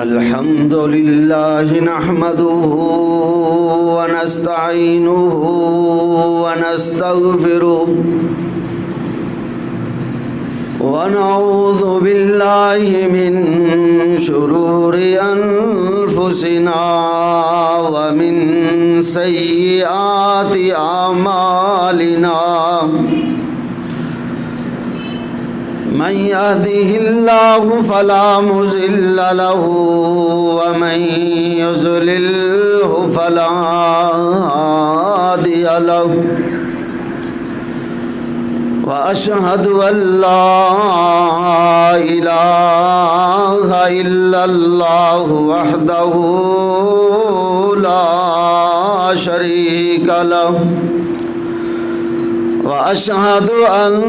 الحمد لله نحمده ونستعينه ونستغفره ونعوذ بالله من شرور أنفسنا ومن سيئات أعمالنا من يهده الله فلا مضل له ومن يضلله فلا هادي له وأشهد أن لا إله إلا الله وحده لا شريك له وأشهد أن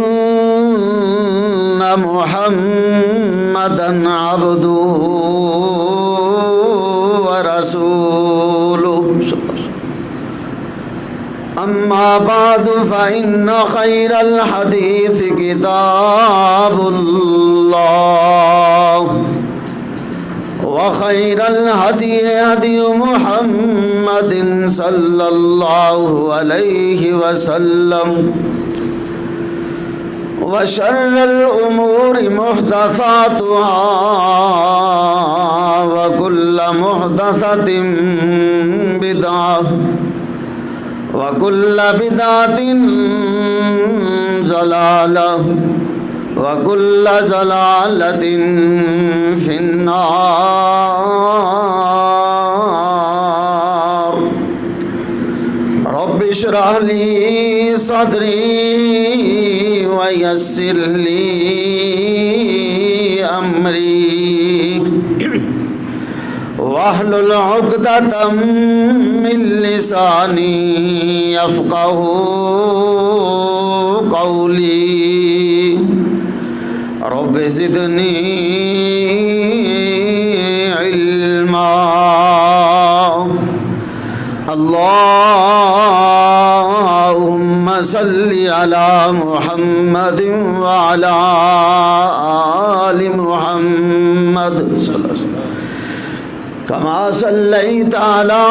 محمدًا عبده ورسوله أما بعد فإن خير الحديث كتاب الله وخير الهدي هدي محمد صلى الله عليه وسلم وشر الأمور محدثاتها وكل محدثة بدعة وكل بدعة ضلالة وكل ضلالة في النار رب اشرح لي صدري ويسر لي أمري واحلل عقدة من لساني يفقه قولي رب زدني علما اللهم صل على محمد وعلى آل محمد صلى الله عليه وسلم كما صليت على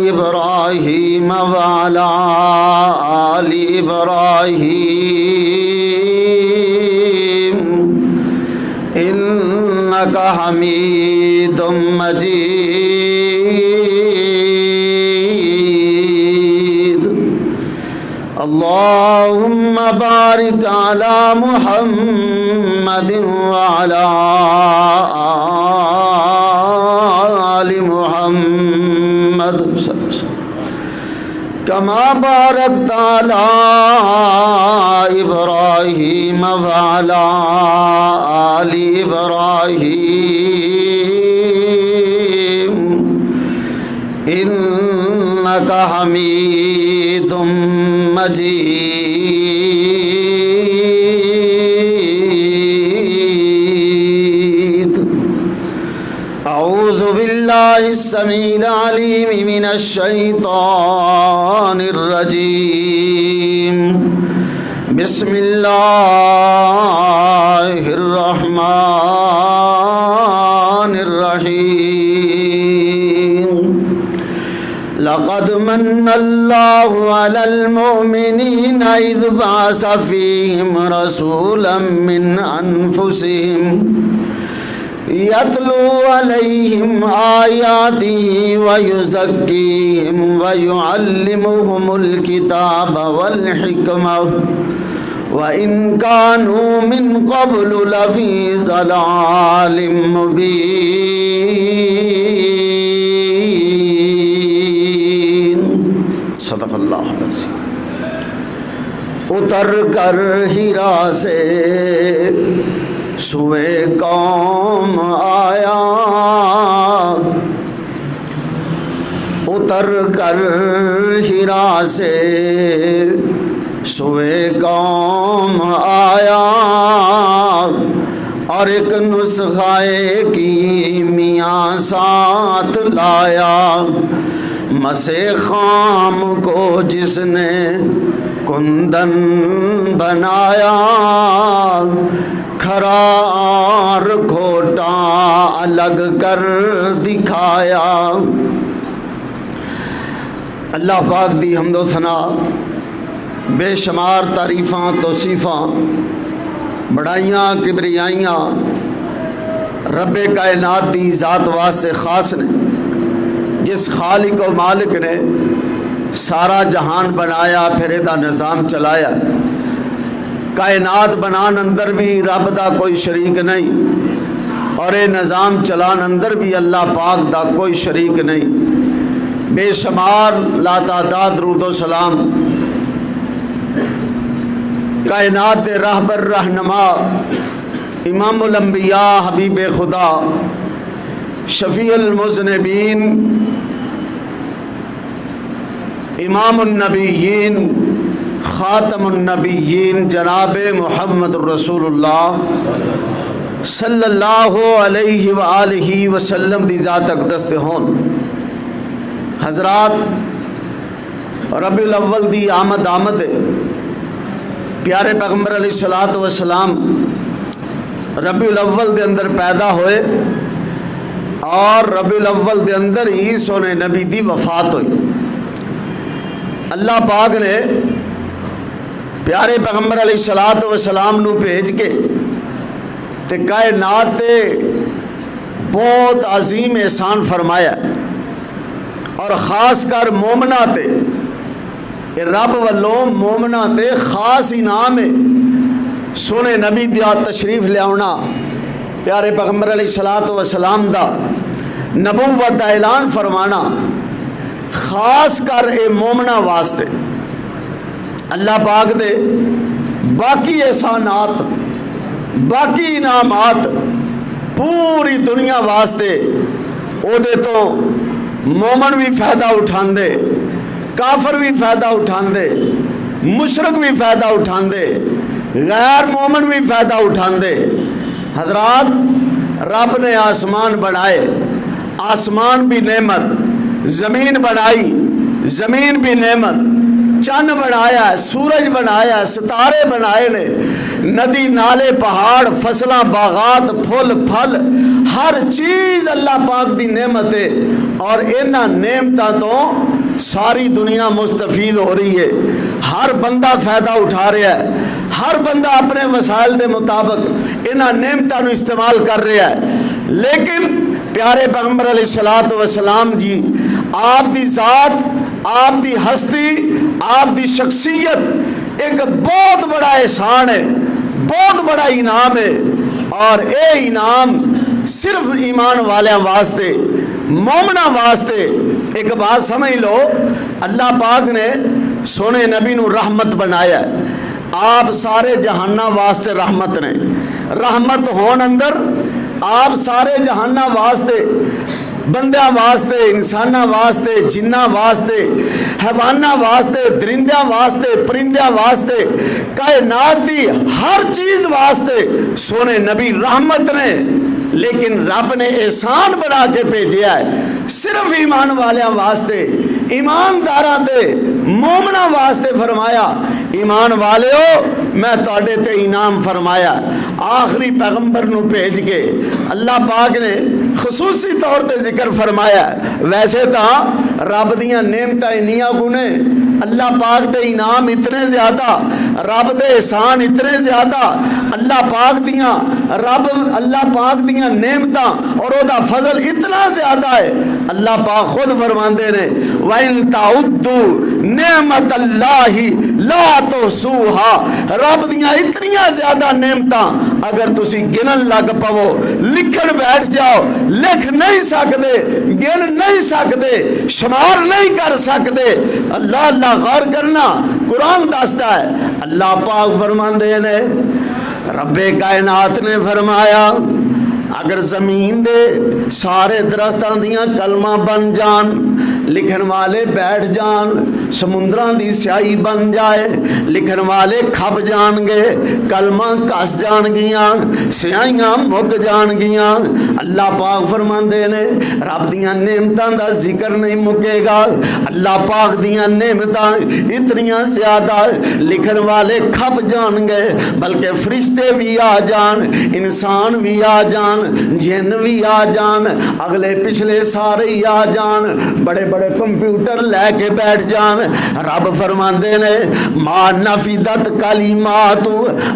إبراهيم وعلى آل إبراهيم إنك حميد مجيد اللهم بارك على محمد وعلى آل محمد كما باركت على إبراهيم وعلى آل إبراهيم إنك حميد مجيد أعوذ بالله السميع العليم من الشيطان الرجيم بسم الله الرحمن الرحيم لقد من الله على المؤمنين إذ بعث فيهم رسولا من أنفسهم يتلو عليهم آياته ويزكيهم ويعلمهم الكتاب والحكمة وإن كانوا من قبل لفي ضلال مبين صدق اللہ العظیم اتر کر ہیرا سے سوئے قوم آیا اتر کر ہیرا سے سوئے قوم آیا اور ایک نسخہ کیمیا ساتھ لایا مسے خام کو جس نے کندن بنایا، کھرا اور کھوٹا الگ کر دکھایا۔ اللہ پاک دی حمد و ثنا، بے شمار تعریفاں توصیفاں بڑائیاں کبریائیاں رب کائنات دی ذات واسطے خاص نے، جس خالق و مالک نے سارا جہان بنایا، پھر دا نظام چلایا۔ کائنات بنان اندر بھی رب دا کوئی شریک نہیں، اور اے نظام چلان اندر بھی اللہ پاک دا کوئی شریک نہیں۔ بے شمار لاتعداد درود و سلام کائنات دے راہبر رہنما امام الانبیاء حبیب خدا شفیع المذنبین امام النبیین خاتم النبیین جناب محمد رسول اللہ صلی اللہ علیہ وآلہ وسلم دی ذات اقدس تے ہون۔ حضرات، ربیع الاول دی آمد ہے، پیارے پیغمبر علیہ السلام ربیع الاول دے اندر پیدا ہوئے، اور ربیع الاول دے اندر ہی سونے نبی دی وفات ہوئی۔ اللہ پاک نے پیارے پیغمبر علیہ السلام نو بھیج کے تے کائنات تے بہت عظیم احسان فرمایا، اور خاص کر مومنہ تے رب والوں مومنہ تے خاص انعام ہے۔ سونے نبی دیا تشریف لیاؤنا، پیارے پیغمبر علیہ السلام دا نبوت دا اعلان فرمانا، خاص کر اے مومنہ واسطے اللہ پاک دے باقی احسانات باقی انعامات پوری دنیا واسطے او دے تو مومن بھی فائدہ اٹھان دے، کافر بھی فائدہ اٹھان دے، مشرک بھی فائدہ اٹھان دے، غیر مومن بھی فائدہ اٹھان دے۔ حضرات، رب نے آسمان بنائے، آسمان بھی نعمت، زمین بنائی، زمین بھی نعمت، چند بنایا، سورج بنایا، ستارے بنائے نے، ندی نالے پہاڑ فصلاں باغات پھل پھل ہر چیز اللہ پاک دی نعمت ہے، اور انہاں نعمتاں تو ساری دنیا مستفید ہو رہی ہے۔ ہر بندہ فائدہ اٹھا رہا ہے، ہر بندہ اپنے وسائل دے مطابق انہاں نعمتاں نو استعمال کر رہا ہے۔ لیکن پیارے پیغمبر علیہ السلام جی، آپ دی ذات، آپ دی ہستی، آپ دی شخصیت ایک بہت بڑا احسان ہے، بہت بڑا انعام ہے، اور اے انعام صرف ایمان والیاں واسطے، مومنہ واسطے۔ ایک بات سمجھ لو، اللہ پاک نے سونے نبی نو رحمت بنایا ہے، آپ سارے جہانہ واسطے رحمت نے، رحمت ہون اندر آپ سارے جہانہ واسطے، بندیاں واسطے، انسانہ واسطے، جنہ واسطے، حیوانہ واسطے، درندیاں واسطے، پرندیاں واسطے، کائنات دی ہر چیز واسطے سونے نبی رحمت نے۔ لیکن رب نے احسان بنا کے بھیجیا ہے صرف ایمان والیاں واسطے، ایمانداراں تے مومناں واسطے فرمایا، ایمان والیو میں تواڈے تے انعام فرمایا۔ آخری پیغمبر نو بھیج کے اللہ پاک نے خصوصی طور تے ذکر فرمایا۔ ویسے تاں رب دیاں نعمتاں انیاں گنے، اللہ پاک دے انعام اتنے زیادہ، رب دے احسان اتنے زیادہ، اللہ پاک دیاں نعمتاں اور او دا فضل اتنا زیادہ ہے۔ اللہ پاک خود فرماندے نے وَإِن تَعُدُّوا نعمت اللہ لا تحصوها، رب دیاں اتنیاں زیادہ نعمتاں اگر تسی گنن لگ پو، لکھن بیٹھ جاؤ، لکھ نہیں سکتے، گن نہیں سکتے، شمار نہیں کر سکتے۔ اللہ غور کرنا، قرآن دستا ہے، اللہ پاک فرماندے نے، رب کائنات نے فرمایا اگر زمین دے سارے درختاں دیاں کلمہ بن جان، لکھن والے بیٹھ جان، سمندراں دی سیاہی بن جائے، لکھن والے کھپ جان گے، کلمہ کس جان گیاں، سیاہیاں مک جان گیاں۔ اللہ پاک فرماندے نے رب دیاں نعمتاں دا ذکر نہیں مکے گا۔ اللہ پاک دیاں نعمتاں اتنیاں زیادہ، لکھن والے کھپ جان گے، بلکہ فرشتے بھی آ جان، انسان بھی آ جان، جن بھی آ جان، اگلے پچھلے سارے ہی آ جان، بڑے بڑے کمپیوٹر لے کے بیٹھ جان۔ رب فرماندے نے ما نفدت کلمات،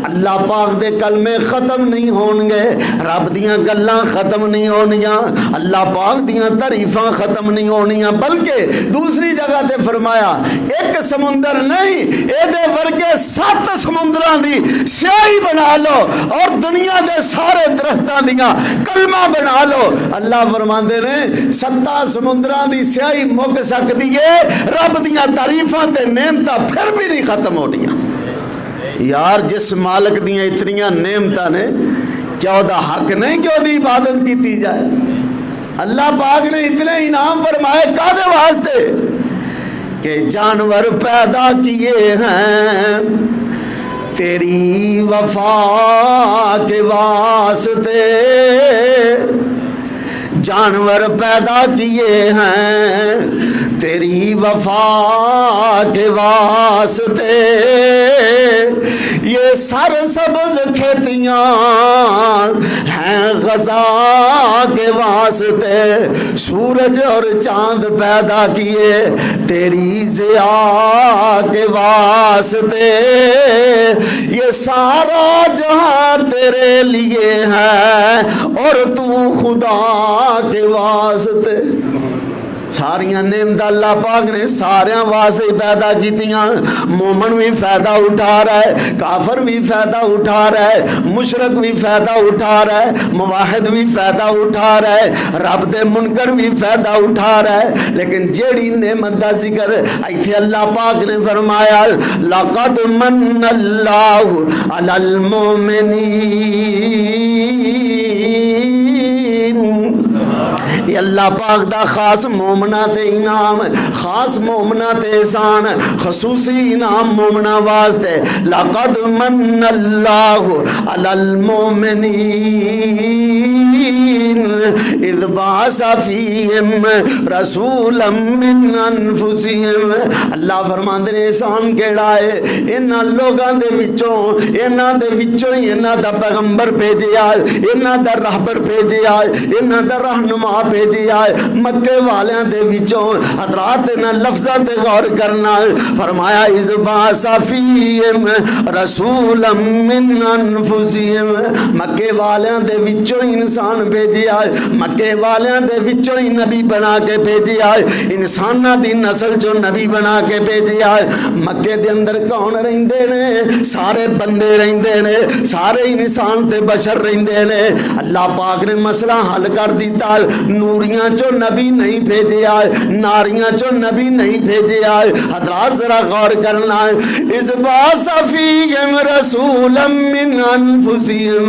اللہ پاک دے کلمے ختم نہیں ہون گے، رب دیاں گلاں ختم نہیں ہونیاں، اللہ پاک دیاں تعریفاں ختم نہیں ہونیاں، بلکہ دوسری جگہ تے فرمایا ایک سمندر نہیں، اے دے ورگے 7 سمندراں دی سیاہی بنا لو اور دنیا دے سارے درختاں دیاں کلمہ بنا لو۔ اللہ فرماندے نے 7 سمندراں دی سیاہی مک سکتی ہے، رب دیاں تعریفاں تے نعمتاں پھر بھی نہیں ختم ہونیاں۔ یار جس مالک دیاں اتنیاں نعمتاں نے، کیا او دا حق نہیں کہ او دی عبادت کیتی جائے؟ اللہ پاک نے اتنے انعام فرمائے کادے واسطے کہ جانور پیدا کیے ہیں تیری وفا کے واسطے، جانور پیدا کیے ہیں تیری وفا کے واسطے، یہ سر سبز کھیتیاں ہیں غذا کے واسطے، سورج اور چاند پیدا کیے تیری ضیاء کے واسطے، یہ سارا جہاں تیرے لیے ہے اور تو خدا کے واسطے۔ ساریاں نعمت اللہ پاک نے ساریاں واسطے پیدا کیتیاں۔ مومن بھی فائدہ اٹھا رہا ہے، کافر بھی فائدہ اٹھا رہا ہے، مشرک بھی فائدہ اٹھا رہا ہے، موحد بھی فائدہ اٹھا رہا ہے، رب دے منکر بھی فائدہ اٹھا رہا ہے۔ لیکن جیڑی نعمت دا ذکر ایتھے اللہ پاک نے فرمایا لقد من اللہ علی المؤمنین، یہ اللہ پاک دا خاص مومنہ تے انعام، خاص مومنہ تے احسان، خصوصی انعام مومنہ واسطے۔ لقد من اللہ علی المؤمنین اذ بعث فیہم رسولا من انفسہم، اللہ فرماندے نے احسان کیڑا ہے انہاں لوگاں دے وچوں ہی انہاں دا پیغمبر بھیجیا، انہاں دا راہبر بھیجیا، انہاں دا رہنما بھیجیا، مکے والیاں دے وچوں۔ حضرات نے لفظاں تے غور کرنا، فرمایا اذ بعث فیہم رسولا من انفسہم، مکے والیاں دے وچوں انسان بھیجیا، مکے والیاں دے وچوں ہی نبی بنا کے بھیجیا، انساناں دی نسل چوں نبی بنا کے بھیجیا۔ مکے دے اندر کون رہندے نے؟ سارے بندے رہندے نے، سارے انسان تے بشر رہندے نے۔ اللہ پاک نے مسئلہ حل کر دیتا، نوریاں چو نبی نہیں بھیجے آئے، ناریاں چو نبی نہیں بھیجے آئے۔ حضرات ذرا غور کرنا ہے، اذ بعث فیہم رسولا من انفسہم،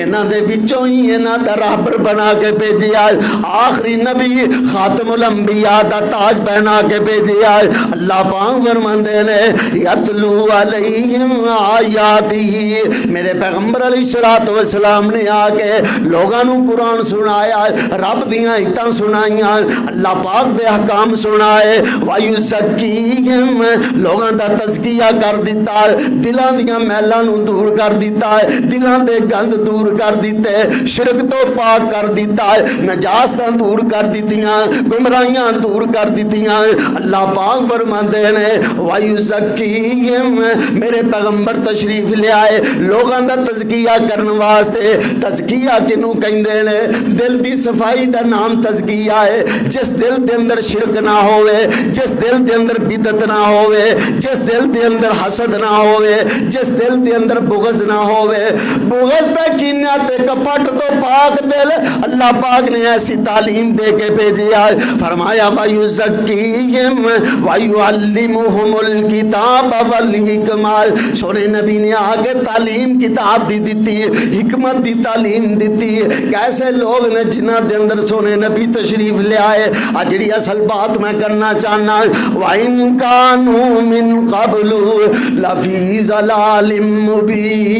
انہاں دے وچوں ہی انہاں دا راہبر بنا کے بھیجے آئے، آخری نبی خاتم الانبیاء دا تاج پہنا کے بھیجے آئے۔ اللہ پاک فرماندے نے یتلو علیہم آیاتہ، میرے پیغمبر علیہ السلام نے آ کے لوگاں نو قرآن سنایا، رب دیاں ایتاں سنائیاں، اللہ پاک دے حکام سنائے، وَيُزَكِّيهِمْ، لوگاں دا تزکیہ کر دیتا ہے، دلاں دیاں میلاں نو دور کر دیتا ہے، دلاں دے گند دور کر دیتے، شرک تو پاک کر دیتا ہے، نجاستاں دور کر دیتیاں، گمراہیاں دور کر دیتیاں۔ اللہ پاک فرماندے نے وَيُزَكِّيهِمْ، میرے پیغمبر تشریف لے آئے لوگاں دا تزکیہ کرن واسطے۔ تزکیہ کنوں کہندے نے؟ دل دی صفائی دا نام تزکیہ ہے۔ جس دل دے اندر شرک نہ ہوئے، جس دل دے اندر بدعت نہ ہوئے، جس دل دے اندر حسد نہ ہوئے، جس دل دے اندر بغض نہ ہوئے، بغض تے کینہ تے کپٹ تو پاک دل اللہ پاک پاک نے ایسی تعلیم دے کے بھیجا ہے، فرمایا وَيُزَكِّيهِمْ وَيُعَلِّمُهُمُ الْكِتَابَ وَالْحِكْمَةَ، سونے نبی نے آگے تعلیم کتاب دی دیتی ہے، حکمت دی تعلیم دیتی ہے۔ کیسے لوگ نے جنہ دے اندر سونے نبی تشریف لے آئے۔ جڑی اصل بات میں کرنا چاہنا، وَإِن كَانُوا مِن قَبْلُ لَفِي ضَلَالٍ مُبِينٍ،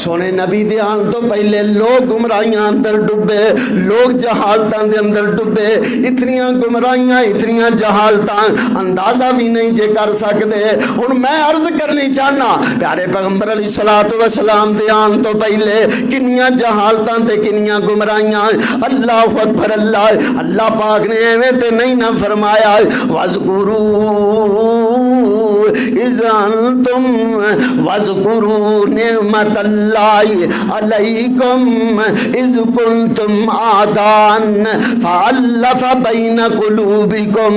سونے نبی دے آن تو پہلے لوگ گمراہیاں اندر ڈبے، لوگ جہالتاں دے اندر ڈبے، اتنیاں گمراہیاں اتنیاں جہالتاں اندازہ بھی نہیں جے کر سکتے۔ اور میں عرض کرنی چاہنا پیارے پیغمبر علیہ الصلوۃ والسلام دے آن تو پہلے کنیاں جہالتاں تے کنیاں گمراہیاں۔ اللہ اکبر، اللہ پاک نے ایویں تے نہیں نہ فرمایا وَاذْكُرُوا إِذْ أَنْتُمْ وَاذْكُرُوا نِعْمَةَ اللَّهِ عَلَيْكُمْ إِذْ كُنْتُمْ أَعْدَاءً فَأَلَّفَ بَيْنَ قُلُوبِكُمْ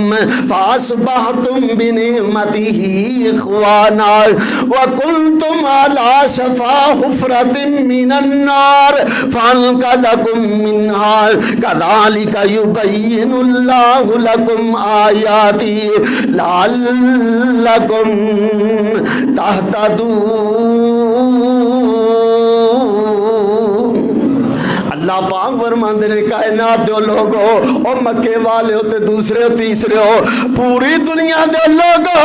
فَأَصْبَحْتُمْ بِنِعْمَتِهِ إِخْوَانًا وَكُنْتُمْ عَلَى شَفَا حُفْرَةٍ مِّنَ النَّارِ فَأَنْقَذَكُم مِّنْهَا كَذَلِكَ يُبَيِّنُ اللَّهُ لَكُمْ آيَاتِهِ لَعَلَّكُمْ تَهْتَدُونَ۔ اللہ پاک فرماندے نے کائنات دے لوگو، او مکے والے ہوتے دوسرے ہو تیسرے ہو، پوری دنیا دے لوگو،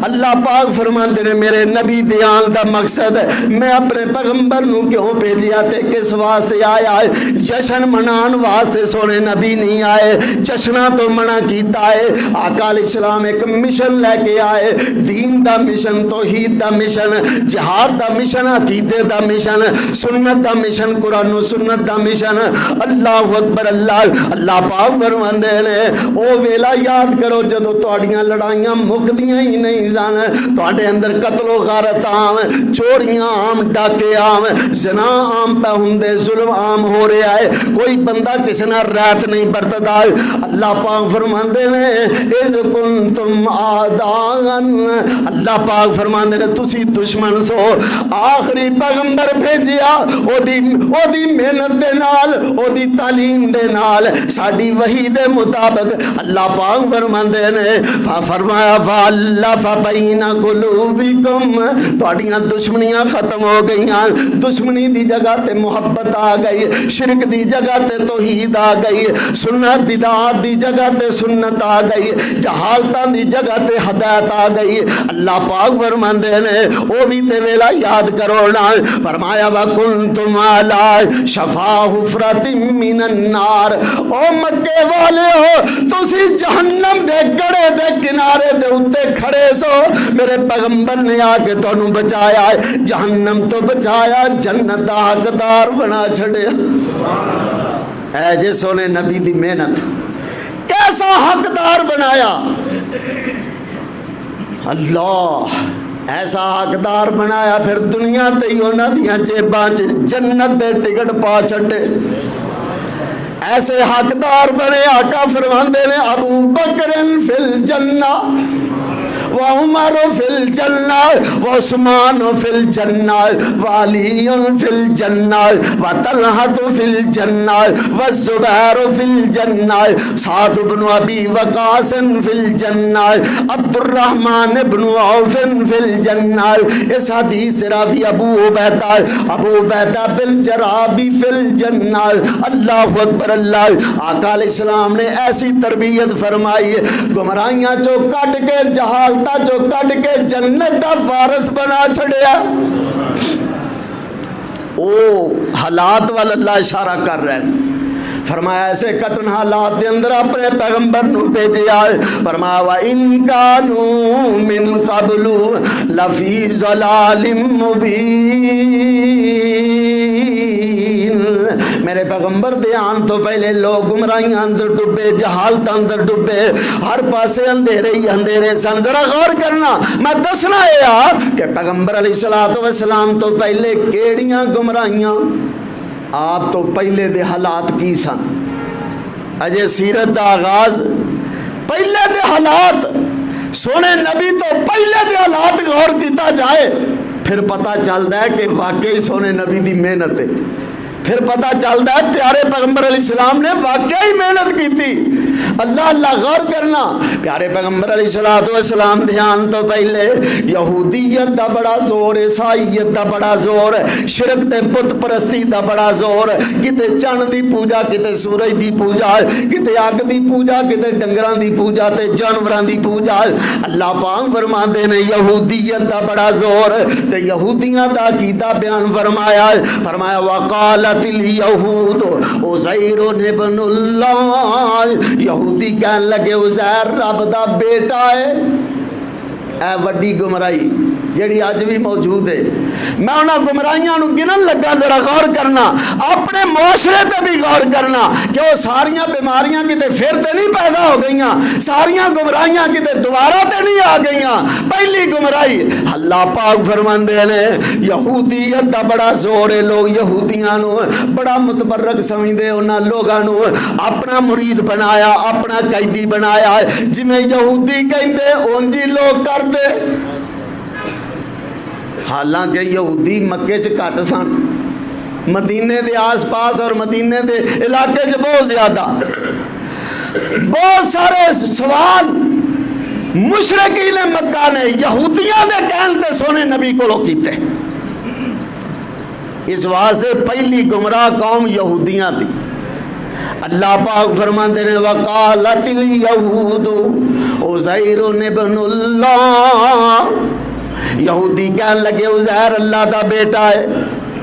اللہ پاک فرماندے نے میرے نبی دیان دا مقصد ہے میں اپنے پیغمبر نو کیوں بھیجیا تے کس واسطے آیا ہے؟ جشن منان واسطے سونے نبی نہیں آئے، جشنہ تو منع کیتا ہے۔ آقا علیہ السلام ایک مشن لے کے آئے، دین دا مشن، توحید دا مشن، جہاد دا مشن، عقیدے دا مشن، سنت دا مشن، قرآن و سنت دا مشن۔ اللہ اکبر، اللہ پاک فرماندے نے او ویلا یاد کرو جدو تہاڈیاں لڑائیاں مکدیاں ہی نہیں سن، تہاڈے اندر قتل و غارت عام، چوریاں عام، ڈاکے عام، زنا عام پہ ہوندے، ظلم عام ہو رہا ہے، کوئی بندہ کسی نہ رات نہیں برتدا۔ اللہ پاک فرماندے نے اذ کنتم اعداء، اللہ پاک فرماندے نے تسی دشمن سو، آخری پیغمبر بھیجیا او دی محنت دے نال، او دی تعلیم دے نال، ساڈی وحی دے مطابق اللہ پاک فرماندے نے فرمایا فَأَلَّفَ بَيْنَ قُلُوبِكُمْ، تہاڈیاں دشمنیاں ختم ہو گئیاں، دشمنی دی جگہ تے محبت آ گئی، شرک دی جگہ تے توحید آ گئی، سنت بدعات دی جگہ تے سنت آ گئی، جہالتاں دی جگہ تے ہدایت آ گئی۔ اللہ پاک فرماندے نے او بھی تے ویلا یاد کرو نا، فرمایا وَكُنْتُمْ عَلَى شَفَا حُفْرَةٍ مِّنَ النَّارِ، او مکے والے ہو تسی جہنم دے گڑے دے کنارے دے اتے کھڑے سو، میرے پیغمبر نے آ کے تانوں بچایا ہے، جہنم تو بچایا، جنت دا حقدار بنا چھڑیا۔ اے جے سونے نبی دی محنت کیسا حقدار بنایا اللہ، ایسا حقدار بنایا، پھر دنیا تے ہی انہاں دیاں جیباں چ جنت دے ٹکٹ پا چھڈے۔ ایسے حقدار بنے آقا فرماندے نے ابو بکر فی الجنہ وعمر فی الجنہ وعثمان فی الجنہ وعلی فی الجنہ وطلحہ فی الجنہ والزبیر فی الجنہ سعد بن ابی وقاص فی الجنہ عبد الرحمن بن عوف فی الجنہ۔ اس حدیث راوی ابو عبیدہ بن جراح فی الجنہ۔ اللہ اکبر، اللہ آقا علیہ السلام نے ایسی تربیت فرمائی، گمراہیاں چو کٹ کے جہالتا جو کٹ کے جنت دا وارث بنا چھڑیا۔ او حالات والا اللہ اشارہ کر رہے ہیں، فرمایا ایسے کٹن حالات دے اندر اپنے پیغمبر نو بھیجیا، فرمایا وَإِن كَانُوا مِن قَبْلُ لَفِي ضَلَالٍ مُبِينٍ، میرے پیغمبر دے آن تو پہلے لوگ گمراہیاں اندر ڈبے، جہالت اندر ڈبے، ہر پاسے اندھیرے ہی اندھیرے سن۔ ذرا غور کرنا، میں دسنا ہے کہ پیغمبر علیہ السلام تو پہلے کیڑیاں گمراہیاں، آپ تو پہلے دے حالات کی سن، اجے سیرت دا آغاز پہلے دے حالات، سونے نبی تو پہلے دے حالات غور کیتا جائے پھر پتہ چلتا ہے کہ واقعی سونے نبی دی محنت ہے، پھر پتہ چلتا ہے پیارے پیغمبر علیہ السلام نے واقعی محنت کی تھی۔ اللہ اللہ غور کرنا، پیارے پیغمبر علیہ السلام دھیان تو پہلے یہودیت دا بڑا زور، عیسائیت دا بڑا زور، شرک تے بت پرستی دا بڑا زور، کتے چند دی پوجا، کتے سورج دی پوجا، کتے اگ دی پوجا، کتے ڈنگراں دی پوجا تے جانوراں دی پوجا۔ اللہ پاک فرماندے نے یہودیت دا بڑا زور تے یہودیاں دا عقیدہ بیان فرمایا وقالت الیہود عزیر ابن اللہ، یہودی کہنے لگے عزیر رب دا بیٹا ہے۔ اے وڈی گمراہی جیڑی اج بھی موجود ہے۔ میں انہاں گمراہیاں نو گنن لگا، ذرا غور کرنا، اپنے معاشرے تے بھی غور کرنا کہ وہ ساریاں بیماریاں کتے پھر تے نہیں پیدا ہو گئیاں، ساریاں گمراہیاں کتے دوبارہ تے نہیں آ گئیاں۔ پہلی گمراہی اللہ پاک فرماندے نے یہودیت دا بڑا زور ہے، لوگ یہودیاں نو بڑا متبرک سمجھدے، انہاں لوگاں نو اپنا مرید بنایا، اپنا قیدی بنایا، جویں یہودی کہندے اونجی لوگ کردے۔ حالانکہ یہودی مکے چ گھٹ سن، مدینے دے آس پاس اور مدینے دے علاقے چ بہت زیادہ۔ بہت سارے سوال مشرکین مکہ نے یہودیاں دے کہن تے سونے نبی کو کیتے۔ اس واسطے پہلی گمراہ قوم یہودیاں دی۔ اللہ پاک فرماتے ہیں وقالت الیہود عزیر ابن اللہ، یہودی کہنے لگے عزیر اللہ دا بیٹا ہے۔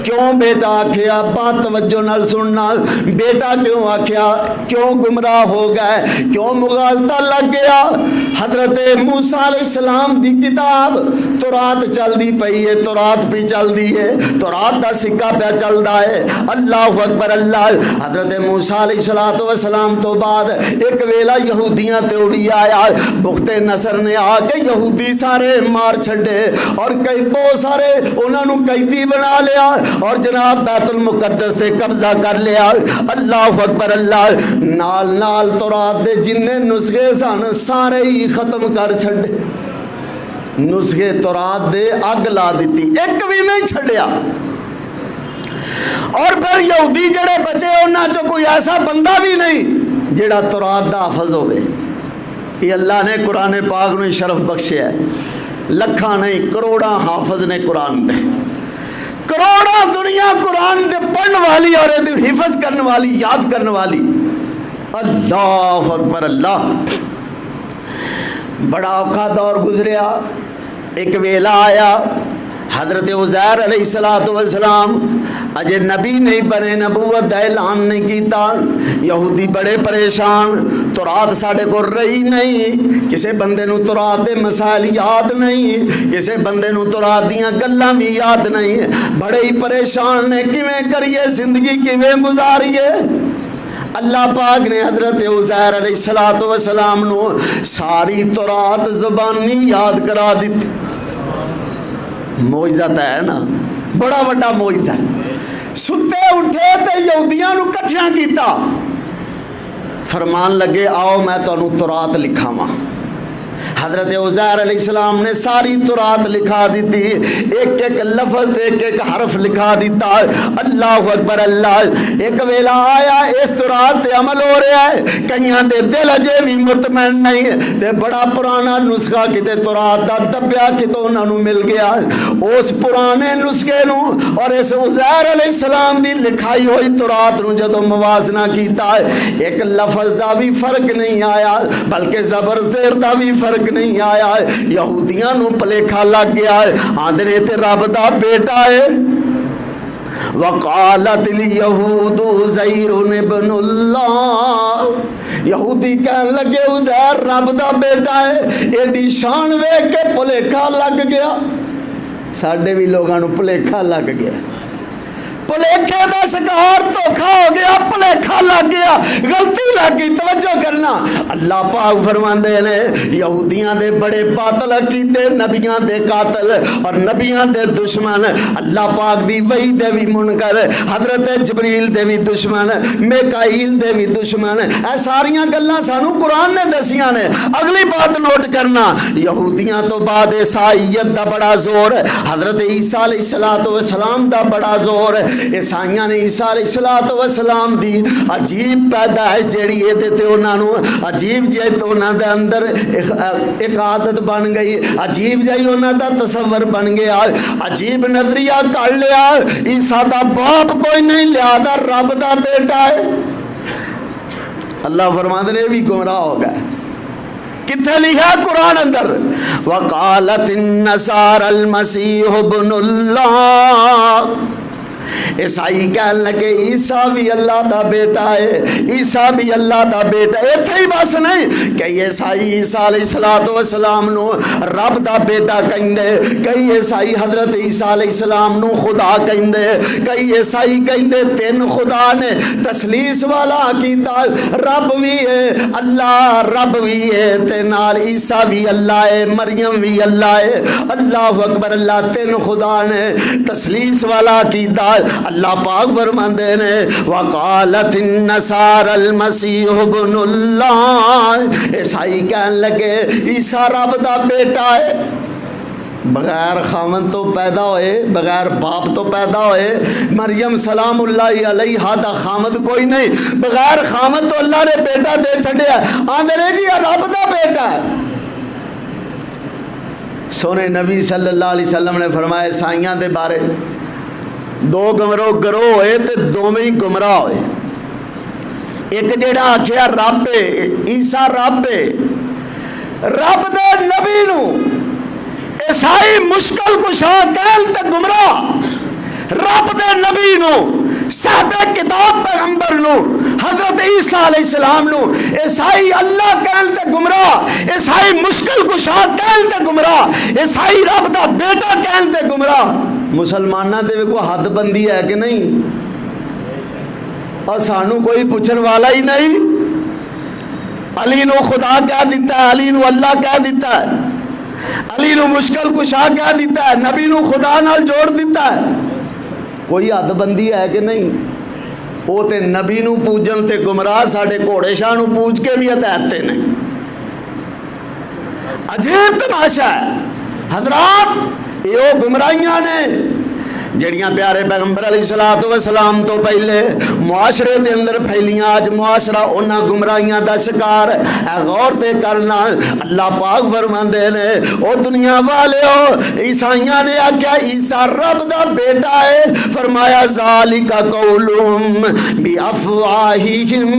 کیوں بیٹا آکھیا؟ بات توجہ نال سننا، بیٹا کیوں آکھیا؟ کیوں گمراہ ہو گئے؟ کیوں مغالطہ لگ گیا؟ حضرت موسیٰ علیہ السلام دی کتاب تورات چل دی پئی ہے، تورات پہ چل دی ہے، تورات دا سکہ پہ چل دا ہے۔ اللہ اکبر اللہ۔ حضرت موسیٰ علیہ السلام تو بعد ایک ویلا یہودیاں تے ہوئی آیا، بخت نصر نے آ کے یہودی سارے مار چھڑے اور کئی بہت سارے انہاں نو قیدی بنا لیا اور جناب بیت المقدس سے قبضہ کر لیا۔ اللہ اکبر اللہ۔ نال نال تورات دے جننے نسخے سن سارے ہی ختم کر چھڑے، نسخے تورات دے اگ لا دیتی، ایک بھی نہیں چھڑیا۔ اور پھر یہودی جڑے بچے انہاں چو کوئی ایسا بندہ بھی نہیں جڑا تورات دا حافظ ہوئے۔ یہ اللہ نے قرآن پاک نے شرف بخشیا ہے، لکھاں نہیں کروڑاں حافظ نے قرآن دے، کروڑاں دنیا قرآن دے پڑھنے والی اور حفظ کرنے والی، یاد کرنے والی۔ اللہ اکبر اللہ۔ بڑا اوکھا دور گزریا، ایک ویلا آیا، حضرت عزیر علیہ السلام اجے نبی نہیں بنے، نبوت دا اعلان نہیں کیتا، یہودی بڑے پریشان، تورات ساڑے کو رہی نہیں، کسے بندے نو تورات دے مسائل یاد نہیں، کسے بندے نو تورات دیاں گلاں بھی یاد نہیں، بڑے ہی پریشان نے، کیویں کریے زندگی کیویں گزاریے۔ اللہ پاک نے حضرت عزیر علیہ السلام نو ساری تورات زبانی یاد کرا دیتی۔ معجزہ ہے نا، بڑا بڑا معجزہ۔ ستے اٹھے تے یہودیاں نو کٹھیاں کیتا، فرمان لگے آؤ میں تانوں تورات لکھاواں۔ حضرت عزیر علیہ السلام نے ساری تورات لکھا دیتی، ایک ایک لفظ ایک ایک حرف لکھا دیتا۔ اللہ اکبر اللہ۔ ایک ویلا آیا اس تورات تے عمل ہو رہا ہے، کئیاں دے دل اجے بھی مطمئن نہیں تے بڑا پرانا نسخہ کتے تورات دا دبیا کتے انہاں نو مل گیا۔ اس پرانے نسخے نو اور اس عزیر علیہ السلام دی لکھائی ہوئی تورات نو جدوں موازنہ کیتا، ایک لفظ دا بھی فرق نہیں آیا، بلکہ زبر زیر دا بھی فرق نہیں آیا۔ یہودیاں نو پلیکھا لگ گیا، آندھے تے رب دا بیٹا ہے۔ وقالت الیہود عزیر ابن اللہ، یہودی کہنے لگے عزیر رب دا بیٹا ہے۔ ایڈی شان ویکھ کے پلیکھا لگ گیا۔ ساڈے بھی لوگاں نو پلیکھا لگ گیا۔ پلیکھے دا کا شکار دھوکھا ہو گیا، بھلیکھا لگ گیا، غلطی لگ گئی۔ توجہ کرنا، اللہ پاک فرماندے نے یہودیاں دے بڑے باطل عقیدے، نبیاں دے قاتل اور نبیاں دے دشمن، اللہ پاک دی وحی دے بھی منکر، حضرت جبریل دے بھی دشمن، میکائیل دے بھی دشمن، اے ساریاں گلاں سانو قرآن نے دسیاں نے۔ اگلی بات نوٹ کرنا، یہودیاں تو بعد عیسائیت دا بڑا زور، حضرت عیسیٰ علیہ السلام دا بڑا زور، عیسائیاں نے عیسیٰ علیہ السلام دی عجیب پیدائش جیڑی ہے تے انہاں نو عجیب جے تو انہاں دے اندر ایک عادت بن گئی، عجیب جے انہاں دا تصور بن گیا، عجیب نظریہ کر لیا، عیسیٰ دا باپ کوئی نہیں، لہذا رب دا بیٹا ہے۔ اللہ فرماتے نے بھی گمراہ ہو گئے۔ کتنے لکھا قرآن اندر؟ وقالت النصارى المسیح ابن اللہ، عیسائی کہنے لگے عیسیٰ بھی اللہ دا بیٹا ہے، عیسیٰ بھی اللہ دا بیٹا ہے۔ ایتھے ہی بس نہیں، کئی عیسائی عیسیٰ علیہ السلام نو رب دا بیٹا کہندے، کئی عیسائی حضرت عیسیٰ علیہ السلام نو خدا کہندے، کئی عیسائی کہندے تین خدا نے، تثلیث والا عقیدہ، رب بھی ہے، اللہ رب بھی ہے تے نال عیسیٰ بھی اللہ ہے، مریم بھی اللہ ہے، اللہ اکبر، اللہ تین خدا نے، تثلیث والا عقیدہ۔ اللہ پاک فرماندے نے وقالت النصارى المسیح ابن اللہ، عیسائی کہنے لگے عیسیٰ رب دا بیٹا ہے، بغیر خامن تو پیدا ہوئے، بغیر باپ تو پیدا ہوئے، مریم سلام اللہ علیہا دا خامد کوئی نہیں، بغیر خامد تو اللہ نے بیٹا دے چھڑیا، آندھے نے جی رب دا بیٹا ہے۔ سونے نبی صلی اللہ علیہ وسلم نے فرمایا عیسائیاں دے بارے، دو گروہ ہوئے تے دو میں ہی گمراہ ہوئے۔ ایک جیڑا آکھیا رب عیسیٰ رب رب دے نبی نو عیسائی مشکل کشا کہل تے گمراہ، رب دے نبی نو صاحب کتاب پیغمبر نو حضرت عیسیٰ علیہ السلام نو عیسائی اللہ کہل تے گمراہ، عیسائی مشکل کشا کہل تے گمراہ، عیسائی رب دا بیٹا کہل تے گمراہ۔ مسلمانہ دے کوئی حد بندی ہے کہ نہیں؟ اور سانو کوئی پوچھن والا ہی نہیں۔ علی نو خدا کہہ دیتا ہے، علی نو اللہ کہہ دیتا ہے، علی نو مشکل کشا کہہ دیتا ہے، نبی نو خدا نال جوڑ دیتا ہے۔ کوئی حد بندی ہے کہ نہیں؟ وہ تے نبی نو پوجن تے گمراہ، ساڑھے گھوڑے شاہ نو پوج کے بھی ہدایتے نے۔ عجیب تماشا ہے حضرات، یہ گمراہیاں نے جڑیاں پیارے پیغمبر علیہ السلام تو پہلے معاشرے دے اندر پھیلیاں، آج معاشرہ انہاں گمراہیاں دا شکار۔ اے غور تے کرنا، اللہ پاک فرماندے نے او دنیا والے ہو، عیسائیاں نے آکھیا عیسیٰ رب دا بیٹا ہے، فرمایا ذالک قولہم بافواہہم،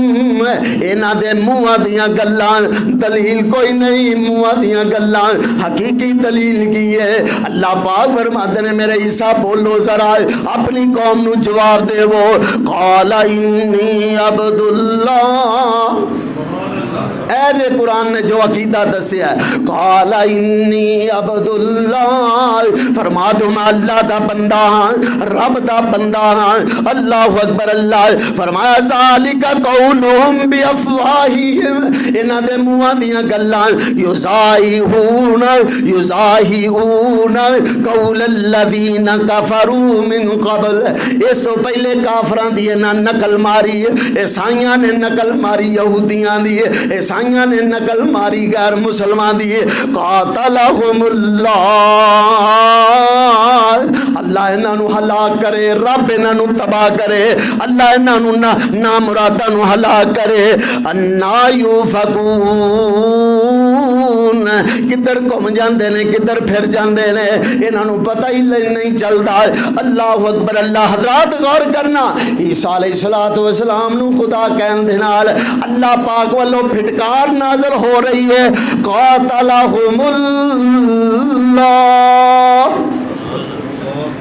انہاں دے منہاں دیاں گلاں، دلیل کوئی نہیں، منہاں دیاں گلاں، حقیقی دلیل کی ہے؟ اللہ پاک فرماندے نے میرے عیسیٰ بولو ذرا، اپنی قوم نو جواب دے وہ، قال انی عبد اللہ، اے جے قرآن نے جو عقیدہ دسیا ہے، قال انی عبد اللہ، فرما دو میں اللہ دا بندہ ہاں، رب دا بندہ ہاں۔ اللہ اکبر، اللہ فرمایا ذالک قولہم بافواہہم، انہاں دے منہاں دیاں گلاں، یضاہئون قول الذین کفروا من قبل، اس تو پہلے کافراں دی انہاں نقل ماری، عیسائیاں نے نقل ماری، یہودیاں دی عیسائیاں نے نقل ماری، غیر مسلمان دی، قاتلہم اللہ، اللہ انہاں نو ہلاک کرے، رب انہاں نو تباہ کرے، اللہ انہاں نو نامراداں نو ہلاک کرے۔ انا یوفکون، کدھر گھم جاندے نے، کدھر پھر جاندے نے، انہاں نو پتہ ہی نہیں چلدا۔ اللہ اکبر، اللہ حضرات غور کرنا، عیسیٰ علیہ السلام نو خدا کہن دے نال اللہ پاک والو پھٹکار نازل ہو رہی ہے، قاتلہم اللہ،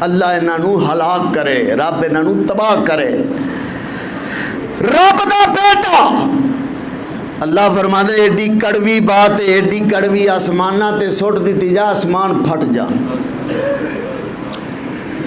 اللہ انہاں نو ہلاک کرے، رب انہاں نو تباہ کرے۔ رب دا بیٹا، اللہ فرماتے ہیں ایڈی کڑوی بات ہے، ایڈی کڑوی، آسمانہ تے سٹ دیتی جا، آسمان پھٹ جا۔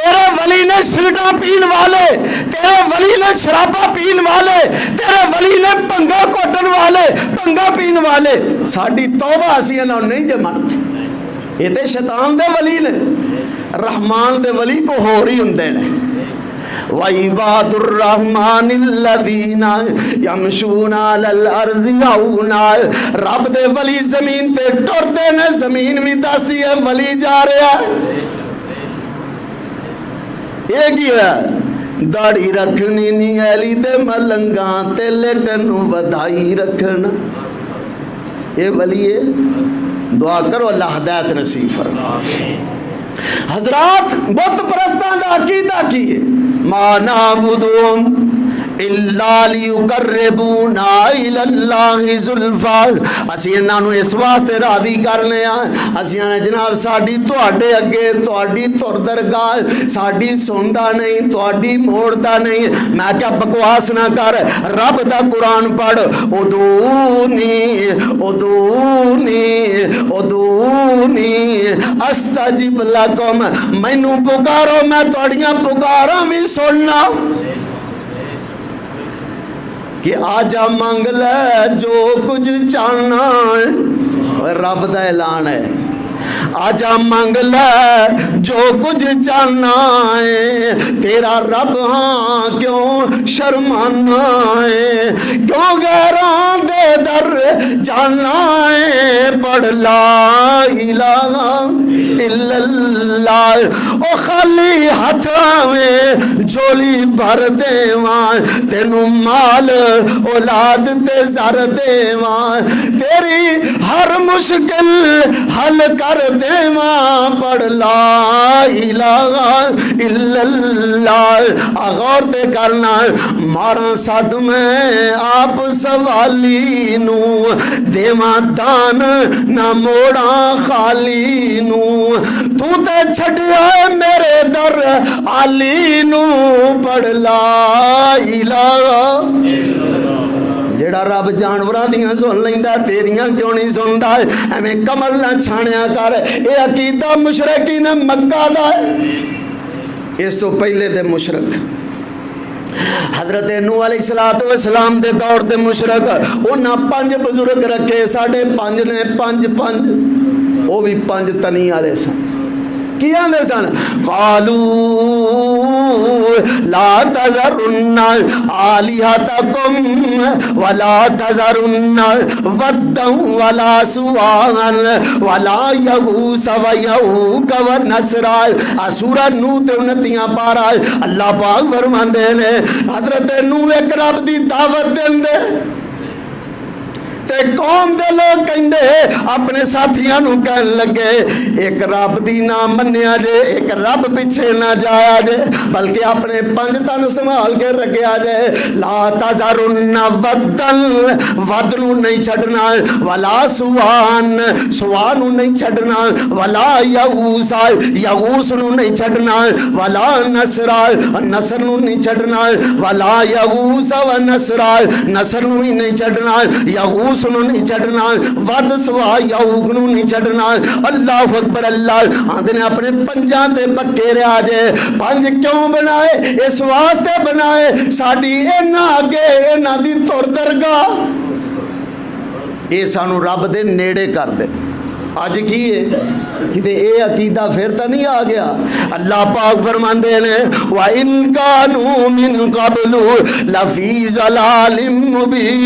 تیرے ولی نے سگٹاں پین والے، تیرے ولی نے شرابہ پین والے، تیرے ولی نے پنگا کوٹن والے، پنگا پین والے، ساڑی توبہ اسی انہوں نہیں جمعتے. یہ تے شیطان دے ولی نے، رحمان دے ولی کو ہو رہی ہندے نے. وَعِبَادُ الرَّحْمَنِ الَّذِينَ يَمْشُونَ عَلَى الْأَرْضِ هَوْنًا. رب دے ولی زمین تے ٹرتے نے، زمین بھی دستی ہے ولی جا رہا ہے. یہ کی ہے داڑھی رکھنی نہیں ایلی تے ملنگاں تے لیٹن ودائی رکھنا. یہ ولی ہے. دعا کرو اللہ ہدایت نصیب فرمائے. حضرات بت پرستان دا عقیدہ کیے ما نعبدهم الا لیقربونا الی اللہ زلفا. اسی انہاں نو اس واسطے راضی کرنے ہیں، اسی نے جناب ساڈی تواڈے اگے تواڈی تر درگاہ ساڈی سندا نہیں تواڈی موڑدا نہیں. میں کیا بکواس نہ کر، رب دا قرآن پڑھ. ادعونی ادعونی ادعونی استجب لکم. مینوں پکارو میں تواڈیاں پکاراں بھی سننا. کہ آجا مانگ لے جو کچھ چاہنا ہے. رب دا اعلان ہے آجا مانگ لے جو کچھ چاہنا ہے. تیرا رب ہاں کیوں شرمانا ہے، کیوں غیران دے در جانا ہے. پڑھ لا الہ الا اللہ. او خالی ہتھاں میں جھولی بھر دیواں، تینوں مال اولاد تے زر دیواں، تیری ہر مشکل حل کر دیواں. پڑھ لا الہ الا اللہ. غور تے کرنا ماراں صد میں آپ سوالی نو، دیواں دان نہ موڑاں خالی نو. تو تے چھڑیا میرے در علی نو. پڑھ لا الہ. جیڑا رب جانوراں دیاں سن لیندا تیریاں کیوں نہیں سندا؟ ایویں کمل نہ چھانیا کر. اے عقیدہ مشرکین مکہ دا ہے. اس تو پہلے دے مشرک حضرت نوح علیہ السلام دے دور دے مشرک انہاں 5 بزرگ رکھے. 5.5 نے 5 وہ بھی 5 تنی والے سن. کی آندے سن؟ قالوا لا تذرن آلہتکم ولا تذرن ودا ولا سواعا ولا یغوث ویعوق ونسرا. سورہ نوح تے 29 پارا. اللہ پاک فرماندے نے حضرت نوح ایک رب دی دعوت دیندے تے قوم دے لوگ کہندے اپنے ساتھیاں نو کہن لگے ایک رب دی نہ منیا جے، ایک رب پیچھے نہ جایا جے، بلکہ اپنے 5 تن سنبھال کے رکھیا جے. لا تذرن ودن، ود نو نہیں چھڈنا، ولا سوان، سوان نو نہیں چھڈنا، ولا یغوث، یغوث نو نہیں چھڈنا، ولا نصر، نصر نو نہیں چھڈنا، ولا یغوث و نصر، نصر نو ہی نہیں چھڈنا، یغوث نو نہیں چھڑنا، ود سوا یعوق نو نہیں چھڑنا. اللہ اکبر. اللہ آندے نے اپنے 5 تے پکے رہا جے. 5 کیوں بنائے؟ اس واسطے بنائے ساڈی اینا اگے اینا دی تر درگاہ اے سانو رب دے نیڑے کر دے. اج کی ہے کتے اے عقیدہ پھر تا نہیں آ گیا. اللہ پاک فرماندے نے وَإِن كَانُوا مِن قَبْلُ لَفِي ضَلَالٍ مُبِينٍ.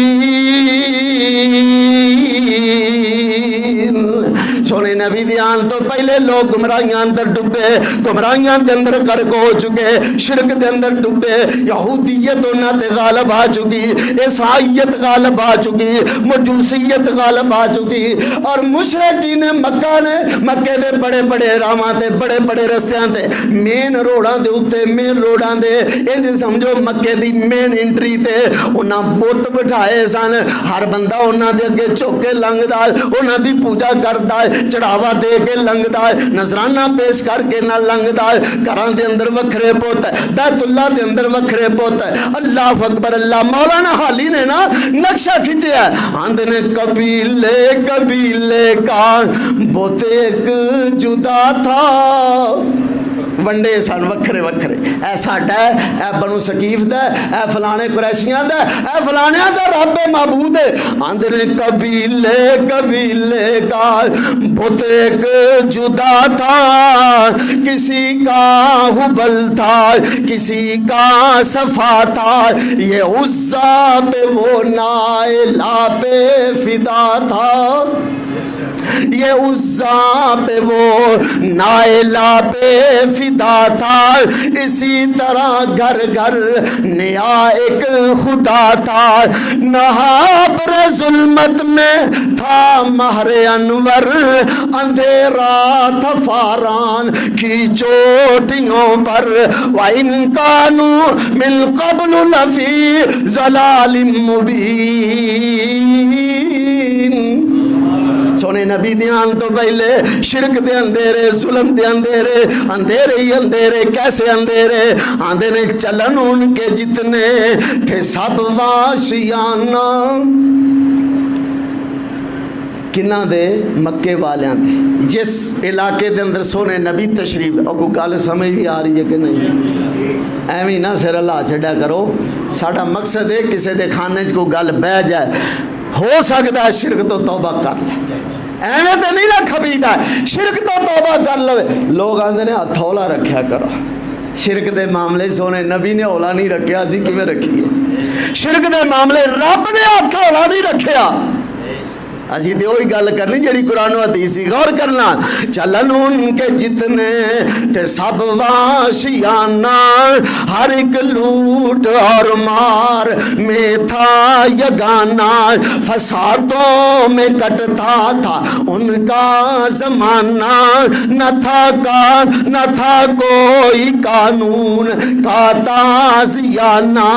سونے نبی دیان تو پہلے لوگ گمراہیاں اندر ڈبے، گمراہیاں دے اندر غرق ہو چکے، شرک دے اندر ڈبے. یہودیت انہاں تے غالب آ چکی، عیسائیت غالب آ چکی، مجوسیت غالب آ چکی. اور مشرکین مکہ نے مکے دے بڑے بڑے راواں تے بڑے بڑے رستیاں تے مین روڈاں دے اوتے مین روڈاں دے اے سمجھو مکے دی مین انٹری تے انہاں بت بٹھائے سن. ہر بندہ انہاں دے اگے جھک کے لنگدا ہے، انہاں دی پوجا کردا ہے، چڑھاوا دے کے لنگدا ہے، نذرانہ پیش کر کے نہ لنگدا ہے. گھراں دے اندر وکھرے پوت ہے، بیت اللہ دے اندر وکھرے پوت ہے. اللہ اکبر. اللہ مولانا حالی نے نا نقشہ کھچیا ہے. آندے نے قبیلے قبیلے کا بت ایک جدا تھا. ونڈے سن وکھرے وکھرے، اے ساڈا ہے، اے بنو ثقیف دا ہے، اے فلانے قریشیاں دا ہے، اے فلانیاں دا رب معبود ہے۔ آندے نے قبیلے قبیلے کا بت ایک جدا تھا، کسی کا حبل تھا کسی کا صفا تھا، یہ عزا پہ وہ نائلہ پہ فدا تھا، یہ عزا پہ وہ نائلہ پہ فدا تھا، اسی طرح گھر گھر نیا ایک خدا تھا، نہابر ظلمت میں تھا مہر انور، اندھیرا تھا فاران کی چوٹیوں پر، وَإِن كَانُوا مِن قَبْلُ لَفِي ضَلَالٍ مُبِينٍ۔ سونے نبی دیان تو پہلے شرک دے اندھیرے، ظلم دے اندھیرے، اندھیرے ہی اندھیرے، کیسے اندھیرے؟ آندھے نے چلن ان کے جتنے تھے سب واشیانہ، کنہ دے مکے والیاں دے، جس علاقے دے اندر سونے نبی تشریف، اور کوئی گل سمجھ بھی آ رہی ہے کہ نہیں؟ ایویں نہ سر اللہ چھڑا کرو، ساڑا مقصد ہے کسے دے کھانے کو گل بہ جائے، ہو سکتا ہے شرک تو توبہ کر لے، ایویں تو نہیں نہ کھپیتا ہے، شرک تو توبہ کر لے۔ لوگ آندے نے ہتھ ہولا رکھیا کرو، شرک دے معاملے سونے نبی نے ہولا نہیں رکھیا، اسی کیویں رکھیے؟ شرک دے معاملے رب نے ہتھ ہولا نہیں رکھیا، اسی تے وہی گل کرنی جڑی قرآن و حدیث سی، غور کرنا۔ چلن ان کے جتنے تھے سب واشیانہ، ہر ایک لوٹ اور مار میں تھا یگانہ، فسادوں میں کٹتا تھا ان کا زمانہ، نہ تھا کوئی قانون کا تازیانہ،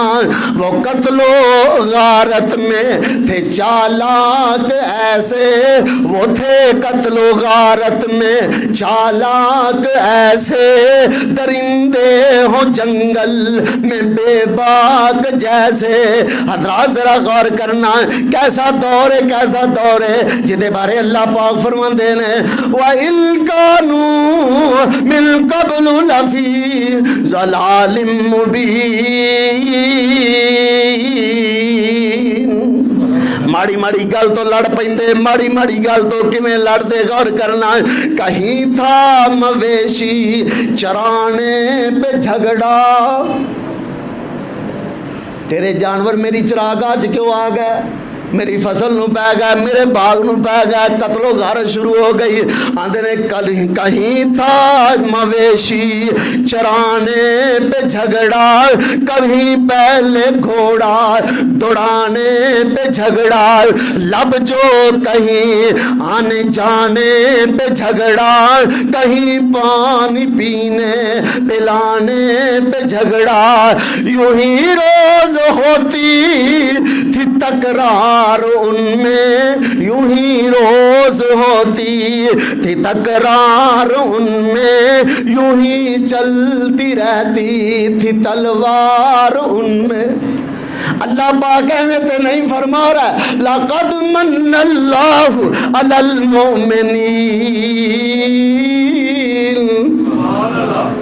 وہ قتل و غارت میں تھے چالاک ایسے، وہ تھے قتل و غارت میں چالاک ایسے، درندے ہو جنگل میں بے باک جیسے۔ حضرات ذرا غور کرنا، کیسا دور ہے، کیسا دور ہے جدے بارے اللہ پاک فرماندے نے وَإِن كَانُوا مِن قَبْلُ لَفِي ضَلَالٍ مُبِينٍ۔ ماڑی ماڑی گل تو لڑ پیندے، ماڑی ماڑی گل تو کیویں لڑ دے، غور کرنا۔ کہیں تھا مویشی چرانے پہ جھگڑا، تیرے جانور میری چراگاہ چ کیوں آ گئے، میری فصل نو پہ گئے، میرے باغ نو پہ گئے، قتل و غارت شروع ہو گئی۔ آندے نے کہیں تھا مویشی چرانے پہ جھگڑا، کبھی پہلے گھوڑا دوڑانے پہ جھگڑا، لب جو کہیں آنے جانے پہ جھگڑا، کہیں پانی پینے پلانے پہ جھگڑا، یوں ہی روز ہوتی تھی تکرار ان میں، یوں ہی روز ہوتی تھی تکرار ان میں، یوں ہی چلتی رہتی تھی تلوار ان میں۔ اللہ پاک میں تو نہیں فرما رہا ہے لَقَدْ مَنَّ اللَّهُ عَلَى الْمُؤْمِنِينَ،